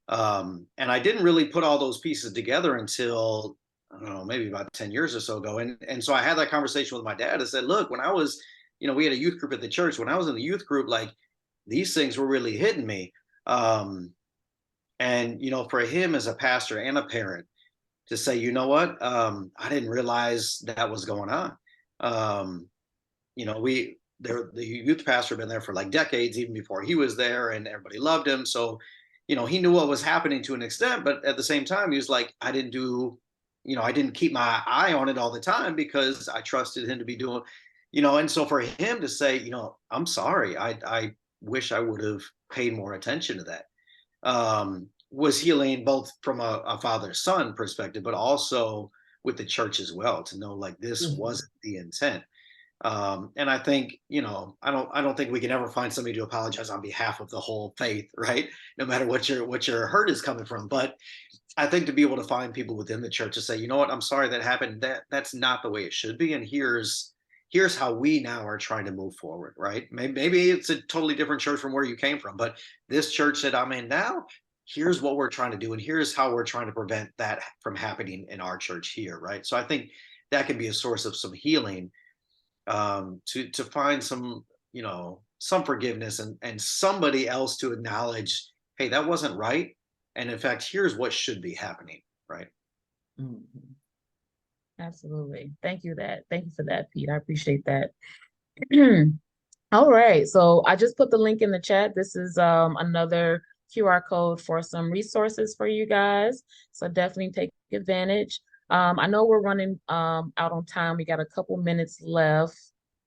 And I didn't really put all those pieces together until, I don't know, maybe about 10 years or so ago. And so I had that conversation with my dad. I said, look, when I was, you know, we had a youth group at the church. When I was in the youth group, like these things were really hitting me. And, you know, for him as a pastor and a parent to say, you know what, I didn't realize that was going on. You know, the youth pastor had been there for like decades, even before he was there, and everybody loved him. So, you know, he knew what was happening to an extent, but at the same time, he was like, I didn't do, you know, I didn't keep my eye on it all the time because I trusted him to be doing, you know. And so for him to say, you know, I'm sorry, I wish I would have paid more attention to that, was healing, both from a father son perspective, but also with the church as well, to know like this wasn't the intent. And I think, you know, I don't think we can ever find somebody to apologize on behalf of the whole faith, right? No matter what your hurt is coming from. But I think to be able to find people within the church to say, you know what, I'm sorry that happened. That's not the way it should be. And here's how we now are trying to move forward, right? Maybe it's a totally different church from where you came from, but this church that I'm in now, here's what we're trying to do, and here's how we're trying to prevent that from happening in our church here, right? So I think that can be a source of some healing, to find some, you know, some forgiveness and somebody else to acknowledge, hey, that wasn't right, and in fact, here's what should be happening, right? Absolutely. Thank you for that, Pete. I appreciate that. All right. So I just put the link in the chat. This is another QR code for some resources for you guys. So definitely take advantage. I know we're running out on time. We got a couple minutes left.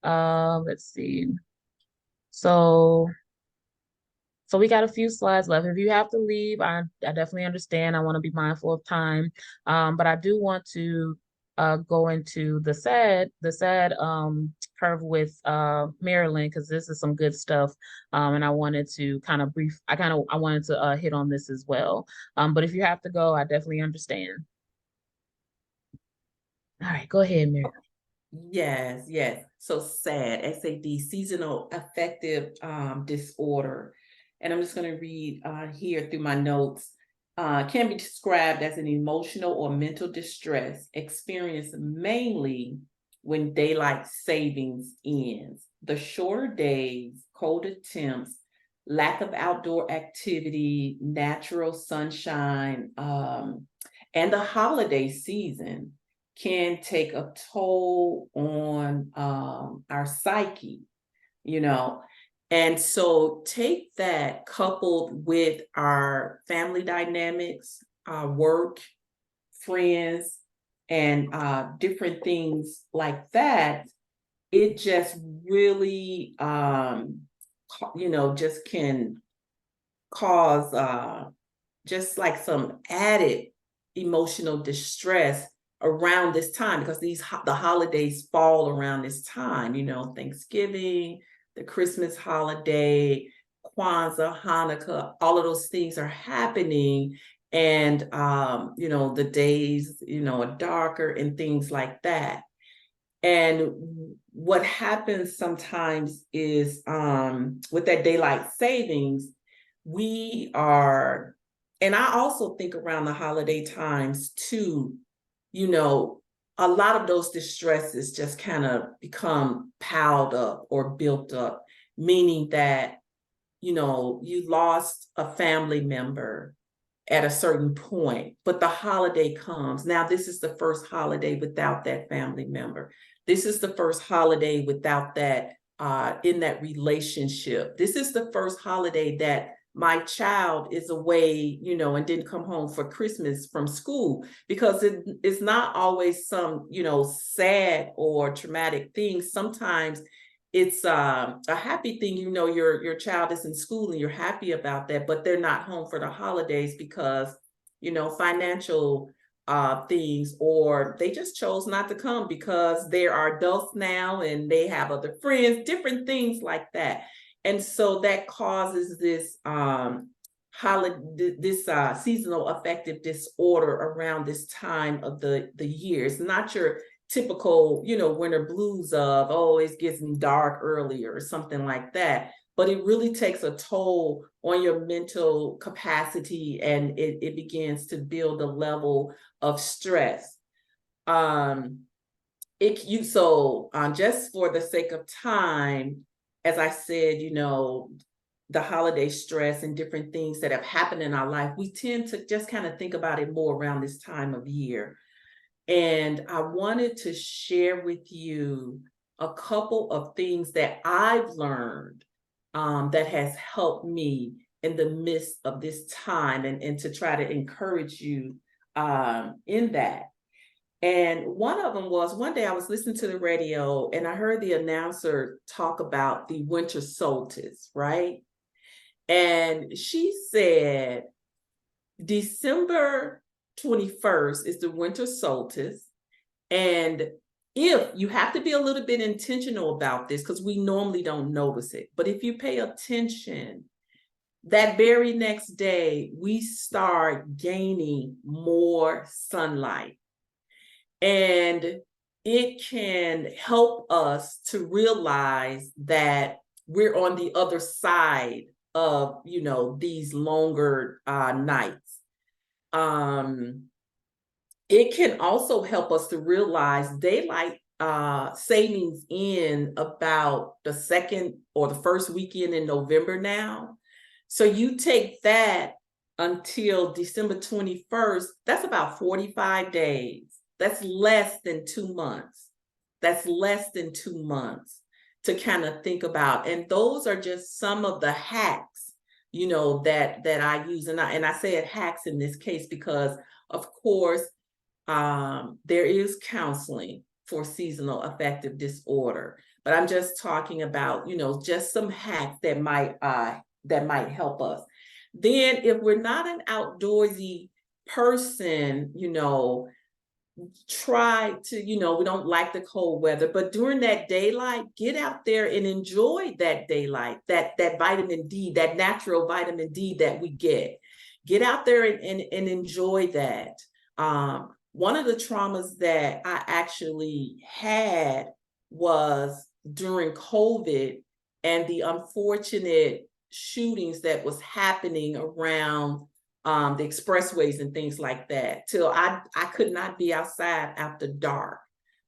Let's see. So we got a few slides left. If you have to leave, I definitely understand. I want to be mindful of time. But I do want to go into the sad curve with Maryland, because this is some good stuff. And I wanted to I wanted to hit on this as well. But if you have to go, I definitely understand. All right, go ahead, Mary. Yes, yes. So SAD, SAD, seasonal affective disorder. And I'm just going to read here through my notes. Can be described as an emotional or mental distress experienced mainly when daylight savings ends. The shorter days, colder temps, lack of outdoor activity, natural sunshine, and the holiday season can take a toll on our psyche, you know. And so take that coupled with our family dynamics, our work, friends, and different things like that. It just really, just can cause just like some added emotional distress around this time, because the holidays fall around this time, Thanksgiving, the Christmas holiday, Kwanzaa, Hanukkah, all of those things are happening. And the days, are darker and things like that. And what happens sometimes is with that daylight savings, we are, and I also think around the holiday times too, a lot of those distresses just kind of become piled up or built up, meaning that, you lost a family member at a certain point, but the holiday comes. Now, this is the first holiday without that family member. This is the first holiday without that in that relationship. This is the first holiday that my child is away, and didn't come home for Christmas from school, because it's not always some, sad or traumatic thing. Sometimes it's a happy thing, your child is in school and you're happy about that, but they're not home for the holidays because, financial things, or they just chose not to come because they are adults now and they have other friends, different things like that. And so that causes this seasonal affective disorder around this time of the year. It's not your typical, winter blues of, oh, it's getting dark earlier or something like that. But it really takes a toll on your mental capacity, and it begins to build a level of stress. Just for the sake of time, as I said, the holiday stress and different things that have happened in our life, we tend to just kind of think about it more around this time of year. And I wanted to share with you a couple of things that I've learned that has helped me in the midst of this time, and to try to encourage you in that. And one of them was, one day I was listening to the radio and I heard the announcer talk about the winter solstice, right? And she said, December 21st is the winter solstice. And if you have to be a little bit intentional about this, because we normally don't notice it, but if you pay attention, that very next day, we start gaining more sunlight. And it can help us to realize that we're on the other side of, these longer nights. It can also help us to realize daylight savings in about the second or the first weekend in November now. So you take that until December 21st, that's about 45 days. That's less than 2 months. That's less than 2 months to kind of think about. And those are just some of the hacks, that I use. And I said hacks in this case because, of course, there is counseling for seasonal affective disorder. but I'm just talking about, just some hacks that might help us. Then if we're not an outdoorsy person, try to, we don't like the cold weather, but during that daylight, get out there and enjoy that daylight, that vitamin D, that natural vitamin D that we get. Get out there and enjoy that. One of the traumas that I actually had was during COVID and the unfortunate shootings that was happening around the expressways and things like that, till I could not be outside after dark,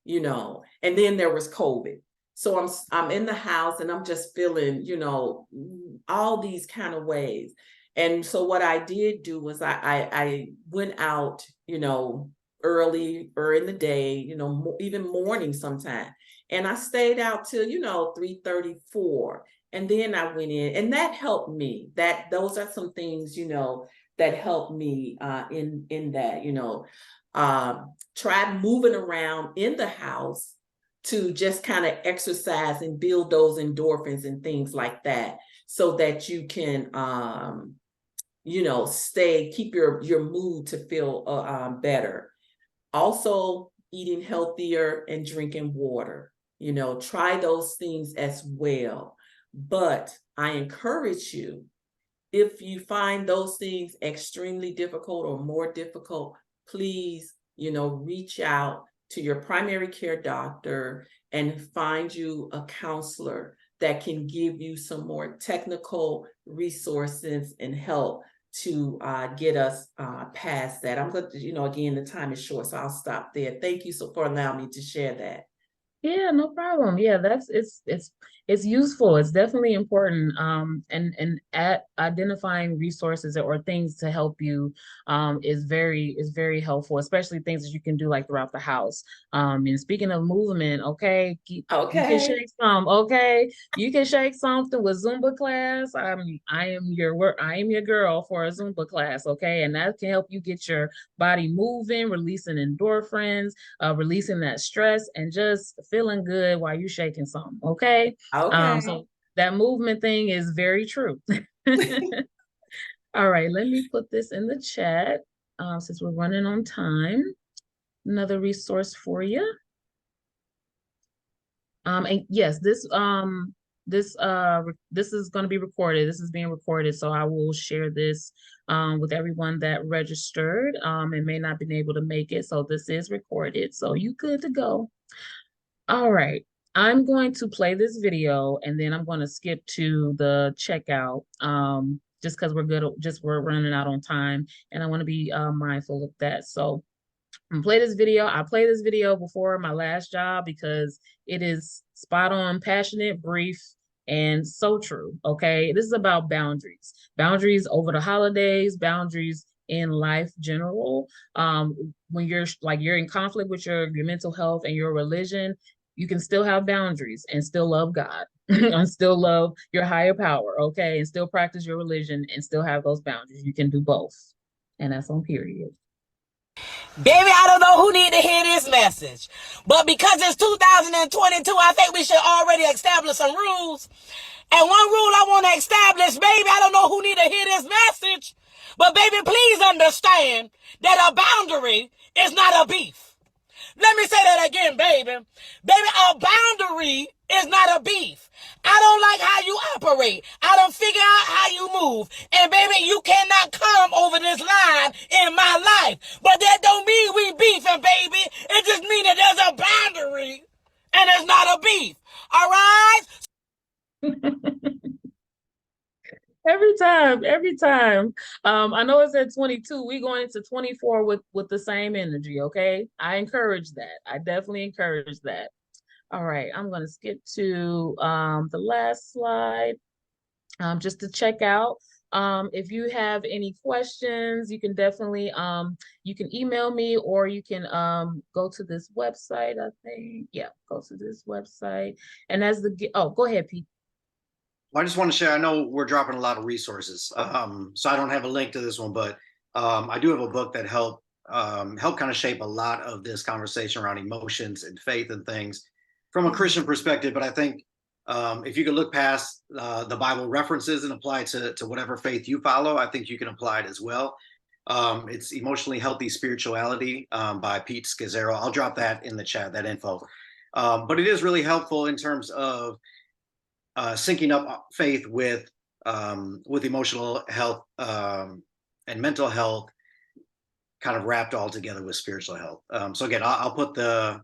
and then there was COVID. So I'm in the house and I'm just feeling, all these kind of ways. And so what I did do was I went out, early or in the day, even morning sometime. And I stayed out till, 3:34. And then I went in, and that helped me. Those are some things, that helped me in that, try moving around in the house to just kind of exercise and build those endorphins and things like that, so that you can keep your mood to feel better. Also eating healthier and drinking water, try those things as well. But I encourage you, if you find those things extremely difficult or more difficult, please, reach out to your primary care doctor and find you a counselor that can give you some more technical resources and help to get us past that. I'm going to, again, the time is short, so I'll stop there. Thank you for allowing me to share that. Yeah, no problem. Yeah, it's useful. It's definitely important. And at identifying resources or things to help you is very helpful, especially things that you can do like throughout the house. And speaking of movement, okay, you can shake some, okay? You can shake something with Zumba class. I am your girl for a Zumba class, okay? And that can help you get your body moving, releasing endorphins, releasing that stress, and just feeling good while you shaking something, okay? So that movement thing is very true. All right, let me put this in the chat since we're running on time. Another resource for you. And yes, this is going to be recorded. This is being recorded, so I will share this with everyone that registered and may not been able to make it. So this is recorded, so you good to go. All right, I'm going to play this video and then I'm going to skip to the checkout just because we're running out on time, and I want to be mindful of that. So I'm gonna play this video. I played this video before my last job because it is spot on, passionate, brief, and so true. Okay, this is about boundaries over the holidays, boundaries in life general. When you're in conflict with your mental health and your religion, you can still have boundaries and still love God and still love your higher power, okay, and still practice your religion and still have those boundaries. You can do both, and that's on period. Baby, I don't know who need to hear this message, but because it's 2022, I think we should already establish some rules. And one rule I want to establish, baby, I don't know who need to hear this message, but baby, please understand that a boundary is not a beef. Let me say that again, baby. Baby, a boundary is not a beef. I don't like how you operate. I don't figure out how you move. And baby, you cannot come over this line in my life. But that don't mean we beefing, baby. It just means that there's a boundary and it's not a beef. All right? Every time. I know it's at 22. We going into 24 with the same energy, okay? I encourage that. I definitely encourage that. All right, I'm gonna skip to the last slide just to check out. If you have any questions, you can definitely you can email me, or you can go to this website, I think. Yeah, go to this website. And go ahead, Pete. Well, I just want to share, I know we're dropping a lot of resources, so I don't have a link to this one, but I do have a book that helped kind of shape a lot of this conversation around emotions and faith and things from a Christian perspective, but I think if you could look past the Bible references and apply it to whatever faith you follow, I think you can apply it as well. It's Emotionally Healthy Spirituality by Pete Scazzaro. I'll drop that in the chat, that info. But it is really helpful in terms of syncing up faith with emotional health and mental health, kind of wrapped all together with spiritual health. So again, I'll put the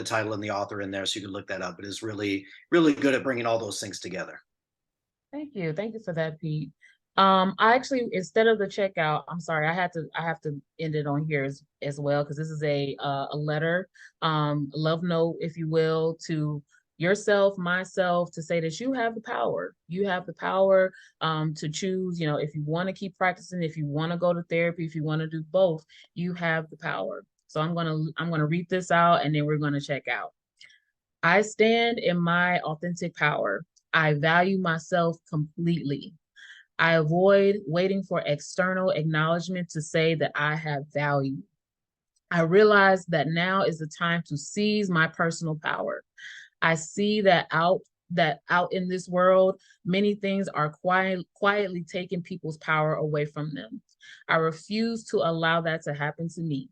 title and the author in there so you can look that up. It is really, really good at bringing all those things together. Thank you for that, Pete. I actually, instead of the checkout, I'm sorry, I have to end it on here as well, because this is a letter, love note, if you will, to yourself, myself, to say that you have the power. You have the power to choose, if you want to keep practicing, if you want to go to therapy, if you want to do both, you have the power. So I'm gonna read this out, and then we're gonna check out. I stand in my authentic power. I value myself completely. I avoid waiting for external acknowledgement to say that I have value. I realize that now is the time to seize my personal power. I see that out in this world, many things are quietly taking people's power away from them. I refuse to allow that to happen to me.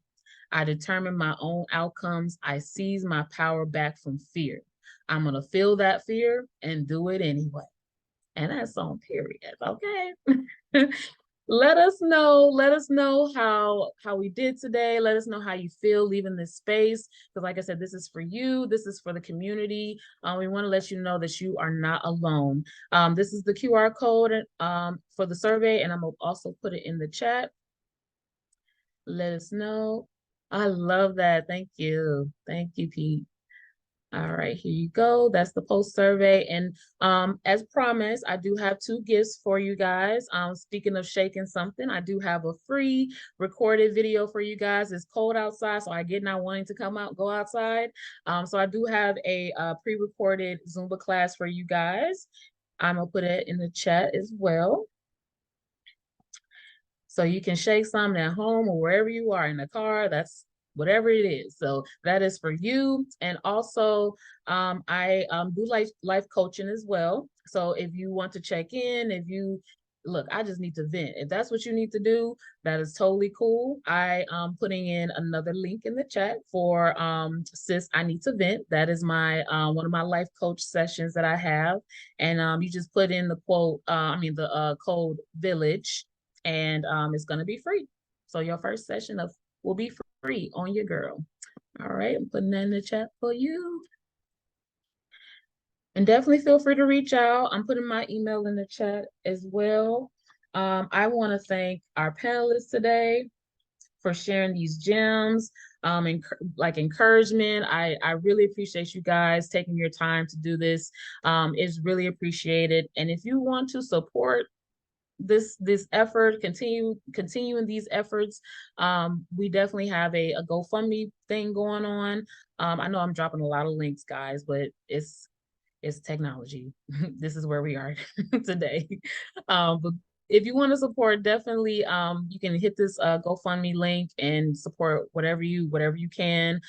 I determine my own outcomes. I seize my power back from fear. I'm going to feel that fear and do it anyway. And that's on period. Okay. Let us know how we did today. Let us know how you feel leaving this space. Because like I said, this is for you. This is for the community. We want to let you know that you are not alone. This is the QR code for the survey, and I'm going to also put it in the chat. Let us know. I love that. Thank you. Thank you, Pete. All right, here you go. That's the post survey. And as promised, I do have 2 gifts for you guys. Speaking of shaking something, I do have a free recorded video for you guys. It's cold outside, so I get not wanting to go outside. So I do have a pre-recorded Zumba class for you guys. I'm gonna put it in the chat as well. So you can shake something at home or wherever you are, in the car, that's whatever it is. So that is for you. And also I do life coaching as well. So if you want to check in, look, I just need to vent. If that's what you need to do, that is totally cool. I am putting in another link in the chat for Sis, I Need to Vent. That is my one of my life coach sessions that I have. And you just put in the code VILLAGE, and it's going to be free. So your first session will be free on your girl. All right, I'm putting that in the chat for you. And definitely feel free to reach out. I'm putting my email in the chat as well. I want to thank our panelists today for sharing these gems, like encouragement. I really appreciate you guys taking your time to do this. It's really appreciated. And if you want to support this effort, continuing these efforts, we definitely have a GoFundMe thing going on. I know I'm dropping a lot of links, guys, but it's technology. This is where we are today. But if you want to support, definitely you can hit this GoFundMe link and support whatever you can.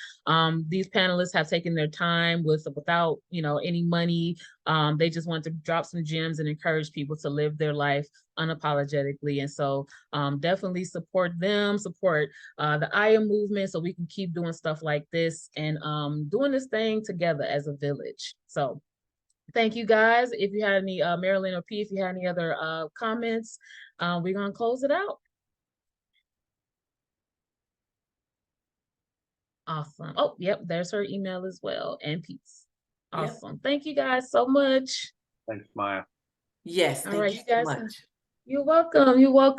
These panelists have taken their time without any money. They just want to drop some gems and encourage people to live their life unapologetically. And so definitely support them, support the I Am movement, so we can keep doing stuff like this and doing this thing together as a village. So thank you, guys. If you had any, Marilyn or P, if you had any other comments, we're going to close it out. Awesome. Oh, yep, there's her email as well, and peace. Awesome. Yep. Thank you guys so much. Thanks, Maya. Yes, thank you so much. You're welcome. You're welcome.